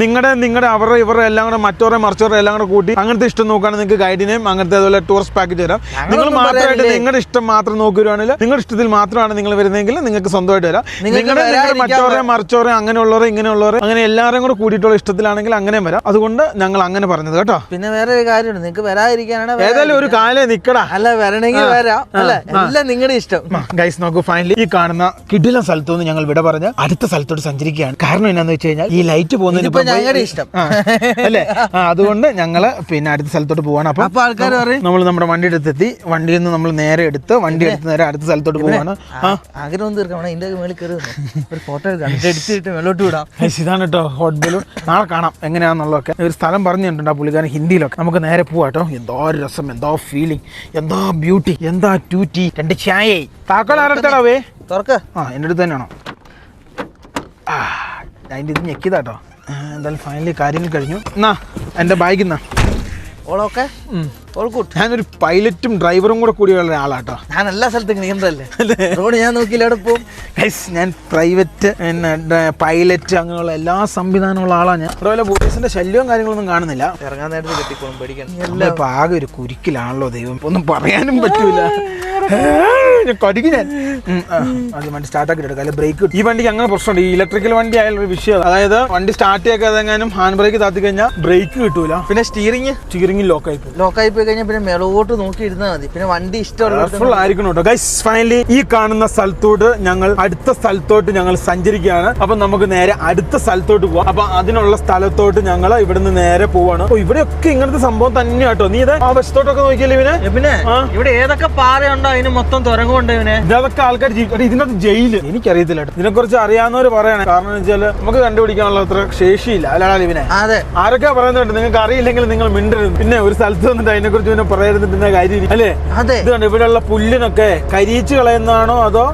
നിങ്ങളുടെ അവരുടെ ഇവരുടെ എല്ലാം കൂടെ മറ്റോറെ മറിച്ചോറെ എല്ലാം കൂടെ കൂട്ടി അങ്ങനത്തെ ഇഷ്ടം നോക്കുകയാണെങ്കിൽ നിങ്ങൾക്ക് ഗൈഡിനെയും അങ്ങനത്തെ അതുപോലെ ടൂറിസ്റ്റ് പാക്കേജ് തരാം. നിങ്ങൾ മാത്രമായിട്ട് നിങ്ങളുടെ ഇഷ്ടം മാത്രം നോക്കുകയാണെങ്കിൽ, നിങ്ങളുടെ ഇഷ്ടത്തിൽ മാത്രമാണ് നിങ്ങൾ വരുന്നതെങ്കിൽ നിങ്ങൾക്ക് സ്വന്തമായിട്ട് വരാം. നിങ്ങളുടെ മറ്റോറെ മറിച്ചോറെ അങ്ങനെയുള്ളവരെ ഇങ്ങനെയുള്ളവരെ അങ്ങനെ എല്ലാവരും കൂടെ കൂടിയിട്ടുള്ള ഇഷ്ടത്തിലാണെങ്കിൽ അങ്ങനെയും വരാം. അതുകൊണ്ട് ഞങ്ങൾ അങ്ങനെ പറഞ്ഞത് കേട്ടോ. പിന്നെ വേറെ ഒരു കാര്യമുണ്ട്, നിങ്ങൾക്ക് വരാതിരിക്കാനാണ് ഏതായാലും ഒരു കാലേ നിക്കടാ. അല്ല വരണമെങ്കിൽ വരാം അല്ലെ, എല്ലാം നിങ്ങളുടെ ഇഷ്ടം. ഗൈസ് നോക്കൂ, ഫൈനലി ഈ കാണുന്ന കിടിലൻ സ്ഥലത്തുനിന്ന് ഞങ്ങൾ വിട പറഞ്ഞ് അടുത്ത സ്ഥലത്തോട്ട് സഞ്ചരിക്കുകയാണ്. കാരണം എന്നാന്ന് വെച്ച് കഴിഞ്ഞാൽ ഈ ലൈറ്റ് പോകുന്നതിന് ഞങ്ങളുടെ ഇഷ്ടം അല്ലേ, അതുകൊണ്ട് ഞങ്ങള് പിന്നെ അടുത്ത സ്ഥലത്തോട്ട് പോവാണ്. അപ്പൊ ആൾക്കാർ പറയും നമ്മൾ നമ്മുടെ വണ്ടിയുടെ അടുത്തെത്തി, വണ്ടിയിൽ നിന്ന് നമ്മൾ നേരെ എടുത്ത് വണ്ടി എടുത്ത് നേരെ അടുത്ത സ്ഥലത്തോട്ട് പോവാണ്. ആഗ്രഹം തീർക്കണം, ഇതിന്റെ മേളിൽ കയറി ഒരു ഫോട്ടോ എടുത്തിട്ട് മേലോട്ട് വിടാം. ഇതാണ് കേട്ടോ ഹോട്ട് ബലൂൺ. നാളെ കാണാം എങ്ങനെയാണെന്നുള്ളതൊക്കെ. ഒരു സ്ഥലം പറഞ്ഞിട്ടുണ്ട് ആ പുള്ളിക്കാരൻ ഹിന്ദിയിലൊക്കെ. നമുക്ക് നേരെ പോവാട്ടോ. എന്തോ രസം, എന്തോ ഫീലിംഗ്, എന്തോ ബ്യൂട്ടി, എന്താ ടൂറ്റി, 2 ചായ. താക്കോൽ ആരടുത്താടാവേ? തുറക്ക. എൻ്റെ അടുത്ത് തന്നെയാണോ? അതിൻ്റെ ഇത് ഞെക്കിയതാട്ടോ. എന്തായാലും ഫൈനലി കാര്യങ്ങൾ കഴിഞ്ഞു. എന്നാ എൻ്റെ ബാഗ് എന്നാ ഓളൊക്കെ ഞാനൊരു പൈലറ്റും ഡ്രൈവറും കൂടിയുള്ള ഒരാളാട്ടോ. ഞാൻ എല്ലാ സ്ഥലത്തും നീന്തല്ലേ റോഡ് ഞാൻ നോക്കിയില്ല എവിടെ പോകും. ഞാൻ പ്രൈവറ്റ് പിന്നെ പൈലറ്റ് അങ്ങനെയുള്ള എല്ലാ സംവിധാനമുള്ള ആളാണ് ഞാൻ. ഇവിടെ വല്ല പോലീസിന്റെ ശല്യവും കാര്യങ്ങളൊന്നും കാണുന്നില്ല. ഇറങ്ങാൻ നേരത്തെ കിട്ടിക്കോളും, പേടിക്കണം. ഇപ്പൊ ആകെ ഒരു കുരിക്കിലാണല്ലോ ദൈവം, ഒന്നും പറയാനും പറ്റൂല. അത് വണ്ടി സ്റ്റാർട്ടാക്കി എടുക്കാം, അല്ലെ ബ്രേക്ക്. ഈ വണ്ടിക്ക് അങ്ങനെ പ്രശ്നമുണ്ട്. ഈ ഇലക്ട്രിക്കൽ വണ്ടി ആയാലൊരു വിഷയം, അതായത് വണ്ടി സ്റ്റാർട്ട് ചെയ്യാതെങ്ങാനും ഹാൻഡ് ബ്രേക്ക് താത്തി കഴിഞ്ഞാൽ ബ്രേക്ക് കിട്ടൂല. പിന്നെ സ്റ്റിയറിംഗ് ലോക്കായി പോയി കഴിഞ്ഞാൽ പിന്നെ മേലോട്ട് നോക്കി ഇരുന്നാൽ മതി. പിന്നെ വണ്ടി ഇഷ്ടമുള്ള ആയിരിക്കണം കേട്ടോ. ഗൈസ് ഫൈനലി ഈ കാണുന്ന സ്ഥലത്തോട്ട് ഞങ്ങൾ അടുത്ത സ്ഥലത്തോട്ട് ഞങ്ങൾ സഞ്ചരിക്കുകയാണ്. അപ്പൊ നമുക്ക് നേരെ അടുത്ത സ്ഥലത്തോട്ട് പോവാം. അപ്പൊ അതിനുള്ള സ്ഥലത്തോട്ട് ഞങ്ങൾ ഇവിടുന്ന് നേരെ പോവാണ്. ഇവിടെയൊക്കെ ഇങ്ങനത്തെ സംഭവം തന്നെ കേട്ടോ. നീ ഇത് ആ വശത്തോട്ടൊക്കെ നോക്കിയല്ലേ ഇവനെ? പിന്നെ ഇവിടെ ഏതൊക്കെ പാറയുണ്ടോ അതിന് മൊത്തം തുരങ്കമുണ്ട് ഇവനെ. ഇതൊക്കെ ആൾക്കാർ ഇതിനകത്ത് ജയില്. എനിക്കറിയത്തില്ല കേട്ടോ. ഇതിനെ കുറിച്ച് അറിയാവുന്നവർ പറയണേ. കാരണം എന്ന് വെച്ചാൽ നമുക്ക് കണ്ടുപിടിക്കാനുള്ള അത്ര ശേഷിയില്ല അല്ലാതെ ഇവനെ. അതെ, ആരൊക്കെ പറയുന്നുണ്ട് നിങ്ങൾക്ക് അറിയില്ലെങ്കിൽ നിങ്ങൾ മിണ്ടരുത്. പിന്നെ ഒരു സ്ഥലത്ത് വന്നിട്ട് അതിനെ കുറിച്ച് പിന്നെ പറയരുത് പിന്നെ കാര്യം അല്ലേ? അതെ. ഇതുകൊണ്ട് ഇവിടെയുള്ള പുല്ലിനൊക്കെ കരിയിച്ച് കളയുന്നതാണോ അതോ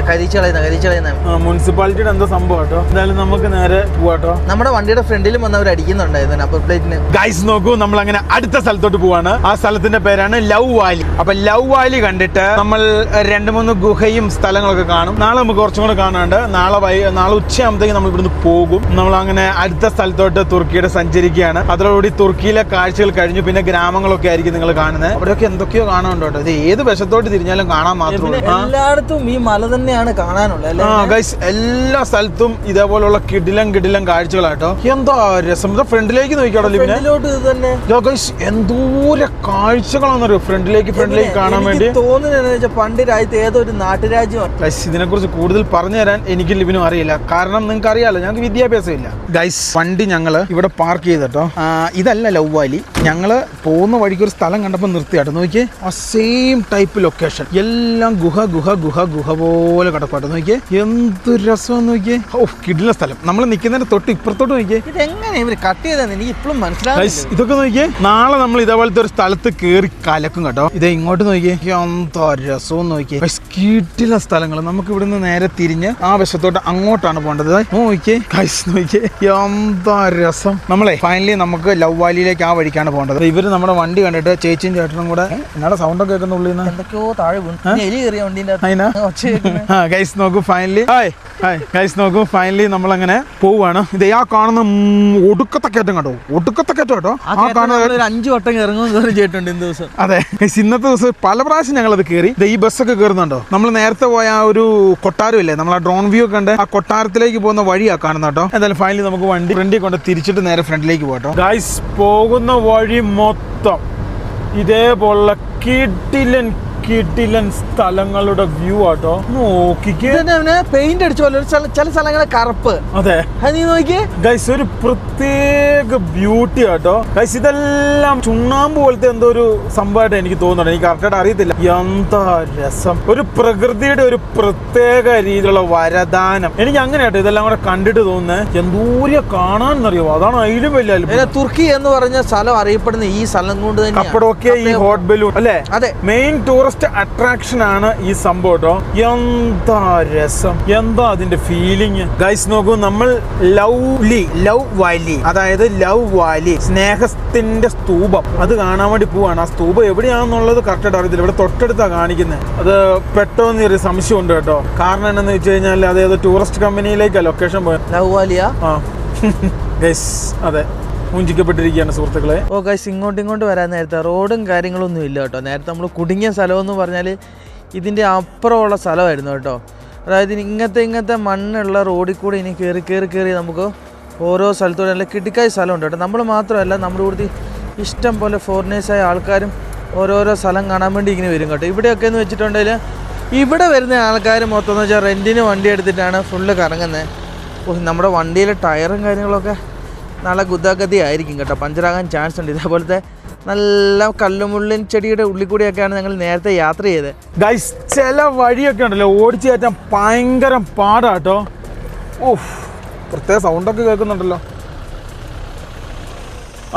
കരിച്ചു കളയുന്ന മുനിസിപ്പാലിറ്റിയുടെ എന്തോ സംഭവം കേട്ടോ. എന്തായാലും നമുക്ക് നേരെ പോവാട്ടോ. നമ്മുടെ വണ്ടിയുടെ ഫ്രണ്ടിലും വന്നവർ അടിക്കുന്നുണ്ടായിരുന്നു നമ്പർ പ്ലേറ്റിന്. ഗൈസ് നോക്കൂ, നമ്മൾ അങ്ങനെ അടുത്ത സ്ഥലത്തോട്ട് പോവാണ്. ആ സ്ഥലത്തിന്റെ പേരാണ് ലവ് വാലി. അപ്പൊ ലവ് വാലി കണ്ടിട്ട് നമ്മൾ 2-3 ഗുഹയും സ്ഥലങ്ങളൊക്കെ കാണും. നാളെ നമുക്ക് കുറച്ചും കൂടെ കാണാണ്ട് നാളെ ഉച്ചയാകുമ്പോഴത്തേക്ക് നമ്മൾ ഇവിടുന്ന് പോകും. നമ്മൾ അങ്ങനെ അടുത്ത സ്ഥലത്തോട്ട് തുർക്കിയുടെ സഞ്ചരിക്കുകയാണ്. അതോടുകൂടി തുർക്കിയിലെ കാഴ്ചകൾ കഴിഞ്ഞു. പിന്നെ ഗ്രാമങ്ങളൊക്കെ ആയിരിക്കും നിങ്ങൾ കാണുന്നത്. അവിടെയൊക്കെ എന്തൊക്കെയോ കാണാനുണ്ടോ. ഇത് ഏത് വശത്തോട്ട് തിരിഞ്ഞാലും കാണാൻ മാത്രമേ. എല്ലായിടത്തും ഈ മല തന്നെയാണ് കാണാനുള്ളത്. ഗൈസ് എല്ലാ സ്ഥലത്തും ഇതേപോലുള്ള കിടിലം കാഴ്ചകളാട്ടോ. എന്താ രസം. ഫ്രണ്ടിലേക്ക് നോക്കിയാടോ എന്തോര കാഴ്ചകളാണെന്നറിയോ ഫ്രണ്ടിലേക്ക് കാണാൻ വേണ്ടി തോന്നുന്നത്. പണ്ട് രാജ്യത്ത് ഏതൊരു നാട്ടുരാജ്യമാണ്. ഗൈസ് ഇതിനെ കുറിച്ച് കൂടുതൽ പറഞ്ഞു തരാൻ എനിക്ക് ലിബിനും അറിയില്ല. കാരണം നിങ്ങൾക്ക് അറിയാലോ ഞങ്ങൾക്ക് വിദ്യാഭ്യാസം ഇല്ല. ഗൈസ് വണ്ടി ഞങ്ങള് ഇവിടെ പാർക്ക് ചെയ്തിട്ടോ. ഇതല്ല ലവ് വാലി. ഞങ്ങള് പോകുന്ന വഴിക്ക് ഒരു സ്ഥലം കണ്ടപ്പോൾ നിർത്തിയാട്ടോ. നോക്കിയേ, ആ സെയിം ടൈപ്പ് ലൊക്കേഷൻ. എല്ലാം ഗുഹ പോലെ കിടപ്പാട്ടോ. നോക്കിയേ എന്ത് രസം നോക്കിയേ. ഓ കിടിലൻ സ്ഥലം. നമ്മൾ നിൽക്കുന്നതിന്റെ തൊട്ട് ഇപ്പുറത്തോട്ട് നോക്കിയേ. ഇതെങ്ങനെ ഇവര് കട്ട് ചെയ്തെന്ന് എനിക്ക് ഇപ്പോഴും മനസ്സിലായി. ഇതൊക്കെ നോക്കിയേ. നാളെ നമ്മൾ ഇതേപോലത്തെ ഒരു സ്ഥലത്ത് കയറി കലക്കും കേട്ടോ. ഇത് ഇങ്ങോട്ട് നോക്കിയേ, എന്താ രസവും നോക്കിയേ. കിടിലൻ സ്ഥലങ്ങൾ. നമുക്ക് ഇവിടുന്ന് നേരെ തിരിഞ്ഞ് ആ വശത്തോട്ട് അങ്ങോട്ടാണ് പോകേണ്ടത്. നോക്കിയേ എന്താ രസം. നമ്മളെ ഫൈനലി നമുക്ക് ലവ് വാലിയിലേക്ക് ആ വഴിക്കാണ് പോകേണ്ടത്. ഇവര് നമ്മുടെ വണ്ടി കണ്ടിട്ട് ചേച്ചിയും ചേട്ടനും കൂടെ എന്നാടെ സൗണ്ട് ഒക്കെ കേൾക്കുന്ന ഉള്ളിൽ നിന്ന് എന്തൊക്കെയോ താഴെ ഗൈസ് നോക്കൂ ഫൈനലി നമ്മളങ്ങനെ പോവാണ്. ഇത് ആ കാണുന്ന ഒടുക്കത്തെ കയറ്റം കേട്ടോ. ആ കാണുന്ന 5 വട്ടം ഇറങ്ങുമെന്ന് ചെയ്തിട്ടുണ്ട് ഇന്ന് ദിവസം. അതെ, ഇന്നത്തെ ദിവസം പല പ്രാവശ്യം ഞങ്ങൾ അത് കയറി. ഈ ബസ്സൊക്കെ കയറുന്നുണ്ടോ. നമ്മൾ നേരത്തെ പോയ ആ ഒരു കൊട്ടാരം ഇല്ലേ, നമ്മൾ ആ ഡ്രോൺ വ്യൂ ഒക്കെ ഉണ്ട്. ആ കൊട്ടാരത്തിലേക്ക് പോകുന്ന വഴിയാ കാണുന്ന കേട്ടോ. എന്തായാലും ഫൈനലി നമുക്ക് വണ്ടി ഫ്രണ്ടിൽ കൊണ്ട് തിരിച്ചിട്ട് നേരെ ഫ്രണ്ടിലേക്ക് പോകട്ടോ. ഗൈസ് പോകുന്ന വഴി മൊത്തം ഇതേപോലുള്ള കിടിലൻ സ്ഥലങ്ങളുടെ വ്യൂ ആട്ടോ. നോക്കിക്കേ, പെയിന്റ് അടിച്ച പോലെ ചില സ്ഥലങ്ങളെ കറുപ്പ്. അതെ, നീ നോക്കിയേ ഗൈസ് ഒരു പ്രത്യേക ബ്യൂട്ടി ആട്ടോ. ഗൈസ് ഇതെല്ലാം ചുണ്ണാമ്പ് പോലത്തെ എന്തോ ഒരു സംഭവമായിട്ട് എനിക്ക് തോന്നുന്നുണ്ട്. എനിക്ക് കറക്റ്റായിട്ട് അറിയത്തില്ല. എന്താ രസം. ഒരു പ്രകൃതിയുടെ ഒരു പ്രത്യേക രീതിയിലുള്ള വരദാനം. എനിക്ക് അങ്ങനെയാട്ടോ ഇതെല്ലാം കൂടെ കണ്ടിട്ട് തോന്നുന്നത്. എന്തോരം കാണാന്നറിയോ. അതാണ് അതിലും വലിയ അത്ഭുതം. തുർക്കി എന്ന് പറഞ്ഞ സ്ഥലം അറിയപ്പെടുന്ന ഈ സ്ഥലം കൊണ്ട് തന്നെ കപ്പഡോക്യ ഈ ഹോട്ട് ബലൂൺ അല്ലേ. അതെ, മെയിൻ ടൂറിസ്റ്റ് അട്രാക്ഷൻ ആണ് ഈ സംഭവം കേട്ടോ. എന്താ രസം, എന്താ അതിന്റെ ഫീലിംഗ്. ഗൈസ് നോക്കൂ, നമ്മൾ ലവ് വാലി, അതായത് ലവ് വാലി സ്നേഹത്തിന്റെ സ്തൂപം അത് കാണാൻ വേണ്ടി പോവാണ്. ആ സ്തൂപം എവിടെയാണെന്നുള്ളത് കറക്റ്റായിട്ട് അറിയത്തില്ല. ഇവിടെ തൊട്ടടുത്താ കാണിക്കുന്നത്. അത് പെട്ടെന്ന് ഒരു സംശയം ഉണ്ട് കേട്ടോ. കാരണം എന്താണെന്ന് വെച്ച് കഴിഞ്ഞാൽ അതേതോ ടൂറിസ്റ്റ് കമ്പനിയിലേക്കാ ലൊക്കേഷൻ പോയത്. ലവ് വാലിയാ? ഗൈസ് അതെ, ഊഞ്ചിക്കപ്പെട്ടിരിക്കുകയാണ് സുഹൃത്തുക്കളെ. ഓ ഗൈസ്, ഇങ്ങോട്ട് വരാൻ നേരത്തെ റോഡും കാര്യങ്ങളൊന്നും ഇല്ല കേട്ടോ. നേരത്തെ നമ്മൾ കുടുങ്ങിയ സ്ഥലമെന്ന് പറഞ്ഞാൽ ഇതിൻ്റെ അപ്പുറമുള്ള സ്ഥലമായിരുന്നു കേട്ടോ. അതായത് ഇങ്ങനത്തെ മണ്ണുള്ള റോഡിൽ കൂടെ ഇനി കയറി നമുക്ക് ഓരോ സ്ഥലത്തോടെ നല്ല കിടിക്കായ സ്ഥലമുണ്ട് കേട്ടോ. നമ്മൾ മാത്രമല്ല, നമ്മുടെ കൂടുതൽ ഇഷ്ടം പോലെ ഫോറിനേഴ്സായ ആൾക്കാരും ഓരോരോ സ്ഥലം കാണാൻ വേണ്ടി ഇങ്ങനെ വരും കേട്ടോ. ഇവിടെയൊക്കെ എന്ന് വെച്ചിട്ടുണ്ടെങ്കിൽ ഇവിടെ വരുന്ന ആൾക്കാർ മൊത്തം എന്ന് വെച്ചാൽ റെൻറ്റിന് വണ്ടി എടുത്തിട്ടാണ് ഫുള്ള് കറങ്ങുന്നത്. നമ്മുടെ വണ്ടിയിലെ ടയറും കാര്യങ്ങളൊക്കെ നല്ല ഗുദാഗതി ആയിരിക്കും കേട്ടോ, പഞ്ചറാകാൻ ചാൻസ് ഉണ്ട്. ഇതേപോലത്തെ നല്ല കല്ലുമുള്ളിൻ ചെടിയുടെ ഉള്ളിൽ കൂടിയൊക്കെയാണ് ഞങ്ങൾ നേരത്തെ യാത്ര ചെയ്തത്. ഗൈസ് ചില വഴിയൊക്കെ ഉണ്ടല്ലോ ഓടിച്ചു കയറ്റാൻ ഭയങ്കര പാടാട്ടോ. ഓഹ് പ്രത്യേക സൗണ്ടൊക്കെ കേൾക്കുന്നുണ്ടല്ലോ.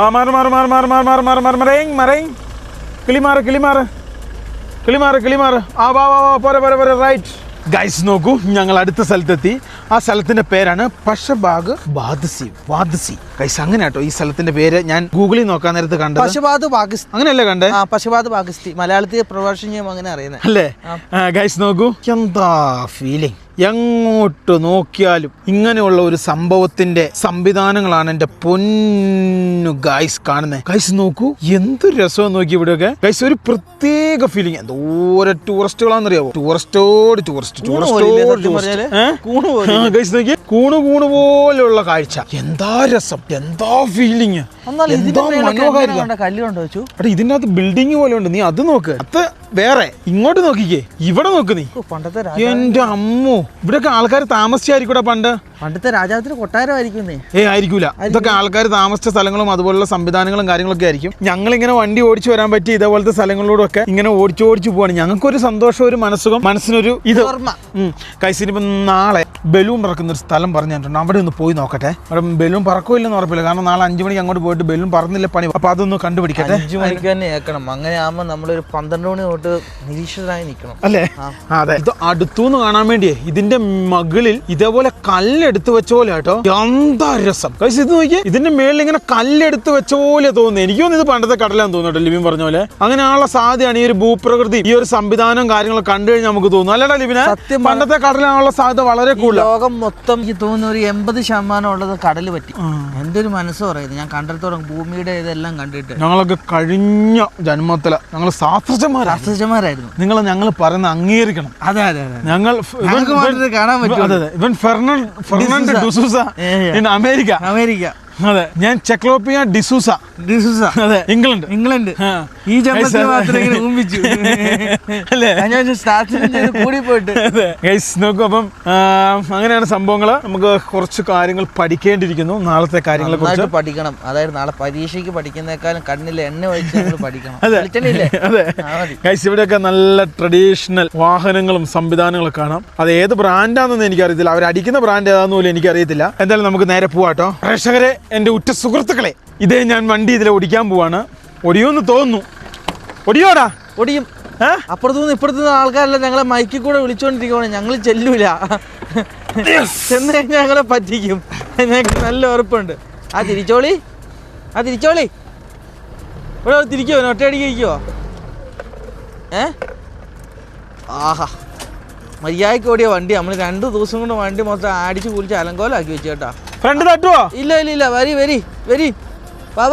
ആ മാറ് മാറ് മാറ് മാറ് മാറ് മാറ് മാറ് മാറ് മറയും മറയും കിളിമാറ് കിളിമാറ് കിളിമാറ് കിളിമാറ്. ആ വാ വാ വാ പോരെ പോരെ പോരെ റൈറ്റ്. ഗൈസ് നോക്കൂ, ഞങ്ങൾ അടുത്ത സ്ഥലത്തെത്തി. ആ സ്ഥലത്തിന്റെ പേരാണ് പശബാഗ് വാദസി. വാദസി ഗൈസ് അങ്ങനെ കേട്ടോ ഈ സ്ഥലത്തിന്റെ പേര്. ഞാൻ ഗൂഗിളിൽ നോക്കാൻ നേരത്ത് കണ്ടത് പശബാഗ് പാകിസ്ഥാൻ അങ്ങനെയല്ലേ കണ്ടേ? പശബാഗ് പാകിസ്ഥാൻ മലയാളത്തിൽ പ്രഭാഷണം ചെയ്യുമ്പോൾ അങ്ങനെ അറിയുന്നത് അല്ലേ? ഗൈസ് നോക്കൂ, എന്താ ഫീലിംഗ്. എങ്ങോട്ട് നോക്കിയാലും ഇങ്ങനെയുള്ള ഒരു സംഭവത്തിന്റെ സംവിധാനങ്ങളാണ് എൻ്റെ പൊന്നു ഗൈസ് കാണുന്നത്. ഗൈസ് നോക്കൂ എന്ത് രസം നോക്കി ഇവിടെയൊക്കെ. ഗൈസ് ഒരു പ്രത്യേക ഫീലിംഗ്. എന്തോരം ടൂറിസ്റ്റുകളാണെന്നറിയാവോ? ടൂറിസ്റ്റോട് ടൂറിസ്റ്റ് ഗൈസ് നോക്കി കൂണ് കൂണ് പോലെയുള്ള കാഴ്ച. എന്താ രസം, എന്താ ഫീലിംഗ്, എന്താ മനോഹാരിത. ഇതിന്റെ അകത്ത് ബിൽഡിംഗ് പോലെ ഉണ്ട്. നീ അത് നോക്ക്, അത് വേറെ. ഇങ്ങോട്ട് നോക്കിക്കേ, ഇവിടെ നോക്ക് നീ. എന്റെ അമ്മോ, ഇവിടെയൊക്കെ ആൾക്കാർ താമസിച്ചായിരിക്കൂടെ പണ്ട്? പണ്ടത്തെ രാജാവത്തിന് കൊട്ടാരമായിരിക്കും. ആയിരിക്കൂല. ഇതൊക്കെ ആൾക്കാർ താമസിച്ച സ്ഥലങ്ങളും അതുപോലുള്ള സംവിധാനങ്ങളും കാര്യങ്ങളൊക്കെ ആയിരിക്കും. ഞങ്ങളിങ്ങനെ വണ്ടി ഓടിച്ചു വരാൻ പറ്റി ഇതേപോലത്തെ സ്ഥലങ്ങളിലൂടെ ഇങ്ങനെ ഓടിച്ചു പോവാണ്. ഞങ്ങൾക്കൊരു സന്തോഷം, ഒരു മനസ്സുഖം, മനസ്സിനൊരു ഇത്. കൈസിനിപ്പം നാളെ ബലൂൺ പറക്കുന്ന ഒരു സ്ഥലം പറഞ്ഞിട്ടുണ്ട്. അവിടെ ഒന്ന് പോയി നോക്കട്ടെ. അവിടെ ബലൂൺ പറക്കില്ലെന്ന് ഉറപ്പില്ല. കാരണം നാളെ 5 മണിക്ക് അങ്ങോട്ട് പോയിട്ട് ബലൂൺ പറന്നില്ല പണി. അപ്പൊ അതൊന്ന് കണ്ടുപിടിക്കട്ടെ. 5 മണിക്ക് തന്നെ ഏക്കണം. അങ്ങനെ ആകുമ്പോൾ നമ്മളൊരു 12 മണി തൊട്ട് നിരീക്ഷരായി നിൽക്കണം അല്ലേ? അതെ. ഇത് അടുത്തുനിന്ന് കാണാൻ വേണ്ടിയേ ഇതിന്റെ മകളിൽ ഇതേപോലെ കല്ലെടുത്ത് വെച്ച പോലെ കേട്ടോ. എന്താ രസം. കഴിച്ച് ഇത് നോക്കിയേ, ഇതിന്റെ മേളിൽ ഇങ്ങനെ കല്ലെടുത്ത് വെച്ച പോലെ തോന്നുന്നു. എനിക്കൊന്നും ഇത് പണ്ടത്തെ കടലാന്ന് തോന്നുന്നു. ലിബിൻ പറഞ്ഞ പോലെ അങ്ങനെയുള്ള സാധ്യതയാണ് ഈ ഒരു ഭൂപ്രകൃതി, ഈ ഒരു സംവിധാനം കാര്യങ്ങളൊക്കെ കണ്ടു കഴിഞ്ഞാൽ നമുക്ക് തോന്നുന്നു. അല്ലടാ ലിബിനെ? പണ്ടത്തെ കടലാണുള്ള സാധ്യത വളരെ കൂടുതൽ. ലോകം മൊത്തം എനിക്ക് തോന്നുന്നു ഒരു 80% ഉള്ളത് കടല് പറ്റി. എന്റെ ഒരു മനസ്സ് പറയുന്നത്, ഞാൻ കണ്ടെടുത്തോളം ഭൂമിയുടെ ഇതെല്ലാം കണ്ടിട്ട് ഞങ്ങളൊക്കെ കഴിഞ്ഞ ജന്മത്തില് ഞങ്ങൾ ശാസ്ത്രജ്ഞന്മാരായിരുന്നു. ഞങ്ങൾ പറയുന്ന അംഗീകരിക്കണം. അതെ അതെ അതെ. ഞങ്ങൾ കാണാൻ പറ്റും. ഇവൻ ഫെർണാണ്ടോ ഡിസൂസ ഇൻ അമേരിക്ക. അതെ, ഞാൻ ചെക്ലോപ്പിയ ഡിസൂസ. അതെ, ഇംഗ്ലണ്ട്. ഈ ജന്മത്തിൽ മാത്രം ഇങ്ങനെ ഊമ്പിച്ചു അല്ലേ? കൂടി പോയിട്ട് നോക്കൂ. അപ്പം അങ്ങനെയാണ് സംഭവങ്ങള്. നമുക്ക് കുറച്ച് കാര്യങ്ങൾ പഠിക്കേണ്ടിയിരിക്കുന്നു നാളത്തെ കാര്യങ്ങളെ കുറിച്ച്. പഠിക്കണം. അതായത് നാളെ പരീക്ഷയ്ക്ക് പഠിക്കുന്നേക്കാളും കണ്ണിൽ എണ്ണ ഒഴിച്ച് പഠിക്കണം. അതെ ഗൈസ്, ഇവിടെയൊക്കെ നല്ല ട്രഡീഷണൽ വാഹനങ്ങളും സംവിധാനങ്ങളും കാണാം. അത് ഏത് ബ്രാൻഡാണെന്ന് എനിക്കറിയത്തില്ല. അവർ അടിക്കുന്ന ബ്രാൻഡ് ഏതാന്ന് പോലും എനിക്കറിയത്തില്ല. എന്തായാലും നമുക്ക് നേരെ പോവാട്ടോ. പ്രേക്ഷകരെ, എൻ്റെ ഉറ്റ സുഹൃത്തുക്കളെ, ഇതേ ഞാൻ വണ്ടി ഇതിൽ ഓടിക്കാൻ പോവാണ്. ഒടിയോന്ന് തോന്നുന്നു. ഒടിയോടാ? ഒടിയും. അപ്പുറത്തുനിന്ന് ഇപ്പുറത്തുനിന്ന് ആൾക്കാരെല്ലാം ഞങ്ങളെ മൈക്കിൽ കൂടെ വിളിച്ചോണ്ടിരിക്കുവാണ്. ഞങ്ങൾ ചെല്ലൂല. ചെന്ന് കഴിഞ്ഞാൽ ഞങ്ങളെ പറ്റിക്കും. ഞങ്ങൾക്ക് നല്ല ഉറപ്പുണ്ട്. ആ തിരിച്ചോളി ഇവിടെ തിരിക്കുവോ? ഒറ്റയടിക്ക് ഇരിക്കുവോ? ആഹാ, മര്യാദയ്ക്ക് ഓടിയ വണ്ടി. നമ്മൾ 2 ദിവസം കൊണ്ട് വണ്ടി മൊത്തം അടിച്ച് കുളിച്ച് അലങ്കോലാക്കി വെച്ചു കേട്ടാ. ഫ്രണ്ട് തട്ടുവോ? ഇല്ല. വരി വാ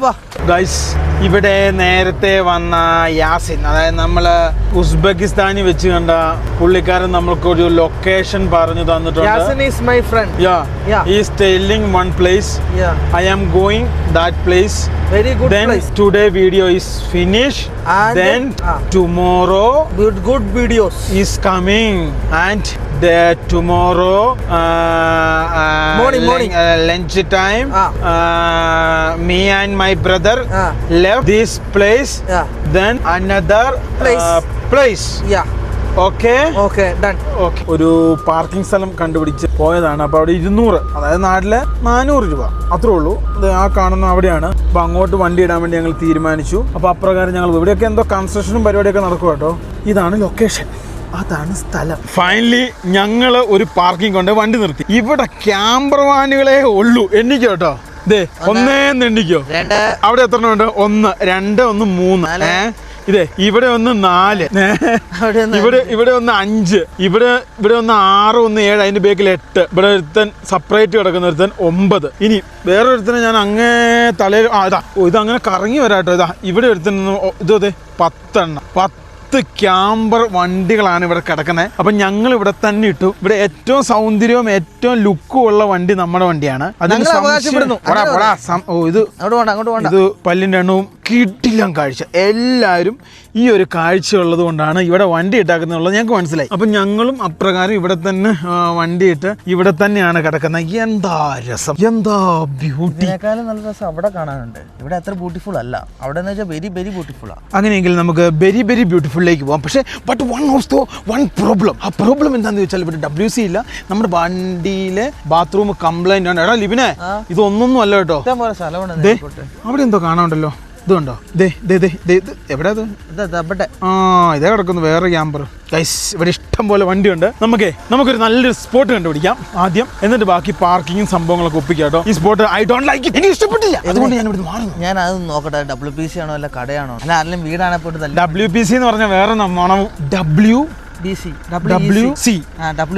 പോ. ഗൈസ്, ഇവിടെ നേരത്തെ വന്ന യാസിൻ, അതായത് നമ്മള് ഉസ്ബെക്കിസ്ഥാനിൽ വെച്ച് കണ്ട പുള്ളിക്കാരൻ നമ്മൾക്കൊരു ലൊക്കേഷൻ പറഞ്ഞു തന്നിട്ടുണ്ട്. Yasin is my friend. Yeah. He is telling one place. I am going that place. Very good then place. Today video is finished. And then tomorrow good videos is coming. And tomorrow morning lunch time. Me and my brother left this place. Then another place. Okay, done. Okay. ഒരു പാർക്കിംഗ് സ്ഥലം കണ്ടുപിടിച്ച് പോയതാണ്. അപ്പോൾ അവിടെ 200, അതായത് നാട്ടിലെ 400 രൂപ അത്രേ ഉള്ളൂ. അത് ആ കാണുന്ന അവിടെയാണ്. അപ്പോൾ അങ്ങോട്ട് വണ്ടി ഇടാൻ വേണ്ടി ഞങ്ങൾ തീരുമാനിച്ചു. അപ്പോൾ അപ്രകാരം ഞങ്ങൾ ഇവിടെയൊക്കെ എന്തോ കൺസ്ട്രക്ഷനും പരിപാടിയൊക്കെ നടക്കും കേട്ടോ. ഇതാണ് ലൊക്കേഷൻ, അതാണ് സ്ഥലം. ഫൈനലി ഞങ്ങൾ ഒരു പാർക്കിംഗ് കൊണ്ട് വണ്ടി നിർത്തി. ഇവിടെ ക്യാമ്പർ വാനുകളെ ഉള്ളൂ. എണ്ണിക്കോ കേട്ടോ. ഇതേ 1 എണ്ണിക്കോ. അവിടെ എത്ര ഉണ്ട്? 1, 2, 1, 3. ഇതേ ഇവിടെ 4, ഇവിടെ 5, ഇവിടെ 6, 7, അതിന്റെ ബേക്കിൽ 8. ഇവിടെ ഒരുത്തൻ സെപ്പറേറ്റ് കിടക്കുന്ന ഒരുത്തൻ 9. ഇനി വേറൊരുത്തനെ ഞാൻ അങ്ങേ തലയിൽ ഇതങ്ങനെ കറങ്ങി വരാട്ടോ. ഇവിടെ ഒരുത്തൻ ഇതേ 10 എണ്ണം. 10 ക്യാമ്പർ വണ്ടികളാണ് ഇവിടെ കിടക്കുന്നത്. അപ്പൊ ഞങ്ങൾ ഇവിടെ തന്നെ ഇട്ടു. ഇവിടെ ഏറ്റവും സൗന്ദര്യവും ഏറ്റവും ലുക്കും ഉള്ള വണ്ടി നമ്മുടെ വണ്ടിയാണ്. ഇത് പല്ലിന്റെ എണ്ണവും കിട്ടില്ല കാഴ്ച. എല്ലാവരും ഈ ഒരു കാഴ്ച ഉള്ളത് കൊണ്ടാണ് ഇവിടെ വണ്ടി ഇട്ടാക്കുന്നുള്ളത് ഞങ്ങൾക്ക് മനസ്സിലായി. അപ്പൊ ഞങ്ങളും അപ്രകാരം ഇവിടെ തന്നെ വണ്ടി ഇട്ട് ഇവിടെ തന്നെയാണ് കിടക്കുന്നത്. എന്താ രസം, എന്താ ബ്യൂട്ടി. നല്ല രസം അവിടെ കാണാനുണ്ട്. ഇവിടെ അത്ര ബ്യൂട്ടിഫുൾ അല്ല, അവിടെ വെരി വെരി ബ്യൂട്ടിഫുൾ ആണ്. അങ്ങനെയെങ്കിൽ നമുക്ക് വെരി വെരി ബ്യൂട്ടിഫുള്ളിലേക്ക് പോകാം. പക്ഷേ വൺ പ്രോബ്ലം. ആ പ്രോബ്ലം എന്താണെന്ന് വെച്ചാൽ ഇവിടെ WC ഇല്ല. നമ്മുടെ വണ്ടിയിലെ ബാത്റൂം കംപ്ലൈന്റ് ആണ്. എടാ ലിബിനെ, ഇതൊന്നും അല്ല കേട്ടോ. അവിടെ എന്തോ കാണാണ്ടല്ലോ. ഇതുണ്ടോ? എവിടെ ഇതേ കിടക്കുന്നു വേറെ ക്യാമ്പർ. ഗൈസ്, ഇവിടെ ഇഷ്ടം പോലെ വണ്ടിയുണ്ട്. നമുക്കൊരു നല്ലൊരു സ്പോട്ട് കണ്ടുപിടിക്കാം ആദ്യം, എന്നിട്ട് ബാക്കി പാർക്കിങ്ങും സംഭവങ്ങളൊക്കെ ഒപ്പിക്കാം കേട്ടോ. ഈ spot I don't like it, എനിക്ക് ഇഷ്ടപ്പെട്ടില്ല, അതുകൊണ്ട് ഞാൻ ഇവിടെ മാറുന്നു. ഞാൻ അത് നോക്കട്ടെ, WPC ആണോ അല്ല കടയാണോ അല്ല ആരെങ്കിലും വീടാണെ പോയിട്ട്. WPC എന്ന് പറഞ്ഞാൽ വേറെ നമ്മണം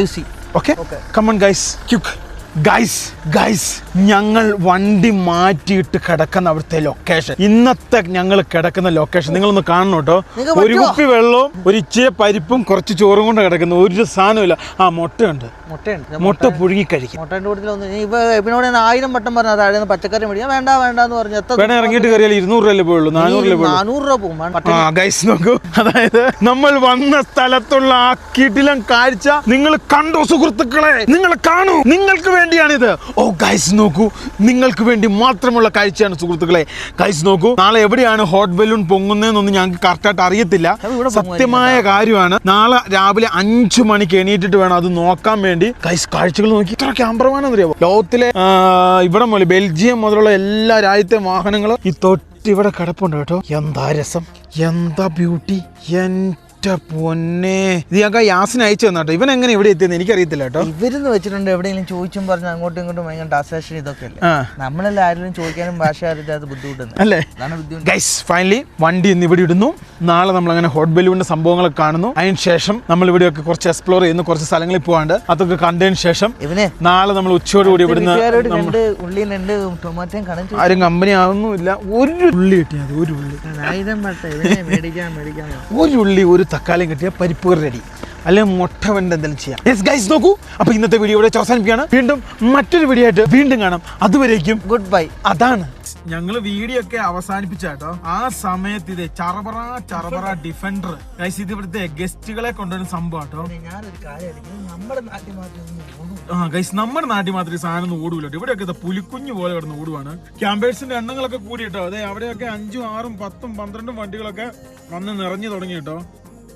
WC. Okay, come on guys, quick. ഗൈസ് ഞങ്ങൾ വണ്ടി മാറ്റിയിട്ട് കിടക്കുന്ന അവിടുത്തെ ലൊക്കേഷൻ, ഇന്നത്തെ ഞങ്ങൾ കിടക്കുന്ന ലൊക്കേഷൻ നിങ്ങളൊന്ന് കാണണം കേട്ടോ. ഒരു കുപ്പി വെള്ളവും ഒരു ഇച്ചിരി പരിപ്പും കുറച്ച് ചോറും കൊണ്ട് കിടക്കുന്ന ഒരു സാധനമില്ല. മുട്ടയുണ്ട്, മുട്ട പുഴുങ്ങി കഴിക്കും. 1000 വട്ടം പറഞ്ഞ താഴെ പച്ചക്കറി മേടിക്കാം, വേണ്ട എന്ന് പറഞ്ഞു. വേണേ ഇറങ്ങിയിട്ട് കയറിയാൽ 200 രൂപ പോയുള്ളൂ, 400 രൂപ പോകും. ഗൈസ് നോക്കൂ, അതായത് നമ്മൾ വന്ന സ്ഥലത്തുള്ള ആ കിടിലൻ കാഴ്ച നിങ്ങൾ കണ്ടോ സുഹൃത്തുക്കളെ? നിങ്ങൾ കാണൂ, നിങ്ങൾക്ക് വേണ്ടിയാണിത്. ഓ ഗൈസ് നോക്കൂ, നിങ്ങൾക്ക് വേണ്ടി മാത്രമുള്ള കാഴ്ചയാണ് സുഹൃത്തുക്കളെ. ഗൈസ് നോക്കൂ, നാളെ എവിടെയാണ് ഹോട്ട് ബലൂൺ പൊങ്ങുന്നതെന്നൊന്നും ഞങ്ങൾക്ക് കറക്റ്റായിട്ട് അറിയത്തില്ല. സത്യമായ കാര്യമാണ്. നാളെ രാവിലെ 5 മണിക്ക് എണീറ്റിട്ട് വേണം അത് നോക്കാൻ വേണ്ടി. ഗൈസ് കാഴ്ചകൾ നോക്കി, ഇത്ര ക്യാമറമാനെന്നറിയാമോ? ലോകത്തിലെ ഇവിടെ മുതൽ ബെൽജിയം മുതലുള്ള എല്ലാ രാജ്യത്തെ വാഹനങ്ങളും ഈ തൊട്ടിവിടെ കിടപ്പുണ്ട് കേട്ടോ. എന്താ രസം, എന്താ ബ്യൂട്ടി, പൊന്നെ. ഇത് ഞങ്ങൾക്ക് യാസിന് അയച്ചു തന്നോട്ടോ. ഇവൻ എങ്ങനെ ഇവിടെ എത്തിയെന്ന് എനിക്കറിയത്തില്ല കേട്ടോ. ഇവരെന്ന് വെച്ചിട്ടുണ്ട് എവിടെയെങ്കിലും ചോദിച്ചും പറഞ്ഞ് അങ്ങോട്ടും ഇങ്ങോട്ടും ഭയങ്കര ട്രാൻസാക്ഷൻ ഇതൊക്കെ അല്ലേ. നമ്മളെല്ലാം ആരെങ്കിലും ചോദിക്കാനും ഭാഷ അറിയാതെ ബുദ്ധിമുട്ടുണ്ട് അല്ലേ. ഗൈസ് ഫൈനലി വണ്ടി ഇന്ന് ഇവിടെ ഇടുന്നു. നാളെ നമ്മൾ അങ്ങനെ ഹോട്ട് ബലൂണിന്റെ സംഭവങ്ങളൊക്കെ കാണുന്നു. അതിന് ശേഷം നമ്മൾ ഇവിടെയൊക്കെ കുറച്ച് എക്സ്പ്ലോർ ചെയ്യുന്നു, കുറച്ച് സ്ഥലങ്ങളിൽ പോകാണ്ട് അതൊക്കെ കണ്ടതിന് ശേഷം നാളെ നമ്മൾ ഉച്ചയോടുകൂടി ഇവിടുന്ന് ആരും കമ്പനി ആവുന്നില്ല. ഒരു ഉള്ളി കിട്ടിയത്, ഒരു ഉള്ളി ഒരു തക്കാളിയും കിട്ടിയ പരിപ്പ് റെഡി, അല്ലെങ്കിൽ മുട്ട വേണ്ട എന്തെങ്കിലും ചെയ്യാം. യെസ് ഗൈസ് നോക്കൂ, അപ്പൊ ഇന്നത്തെ വീഡിയോ ഇവിടെ അവസാനിപ്പിക്കുകയാണ്. വീണ്ടും മറ്റൊരു വീഡിയോ ആയിട്ട് വീണ്ടും കാണാം. അതുവരേക്കും ഗുഡ് ബൈ. അതാണ് ഞങ്ങള് വീഡിയോ ഒക്കെ അവസാനിപ്പിച്ചാട്ടോ. ആ സമയത്ത് ഇത് ചറബറ ഡിഫൻഡർ ഗൈസ്, ഇത് ഇവിടുത്തെ ഗസ്റ്റുകളെ കൊണ്ടുവരുന്ന സംഭവം കേട്ടോ. നമ്മുടെ നാട്ടിൽ മാത്രമേ സാധനം ഓടൂല. ഇവിടെയൊക്കെ പുലിക്കുഞ്ഞു പോലെ കിടന്ന് ഓടുവാണ്. ക്യാമ്പേഴ്സിന്റെ എണ്ണങ്ങളൊക്കെ കൂടി കേട്ടോ. അതെ, അവിടെയൊക്കെ 5, 6, 10, 12 വണ്ടികളൊക്കെ വന്ന് നിറഞ്ഞു തുടങ്ങി കേട്ടോ.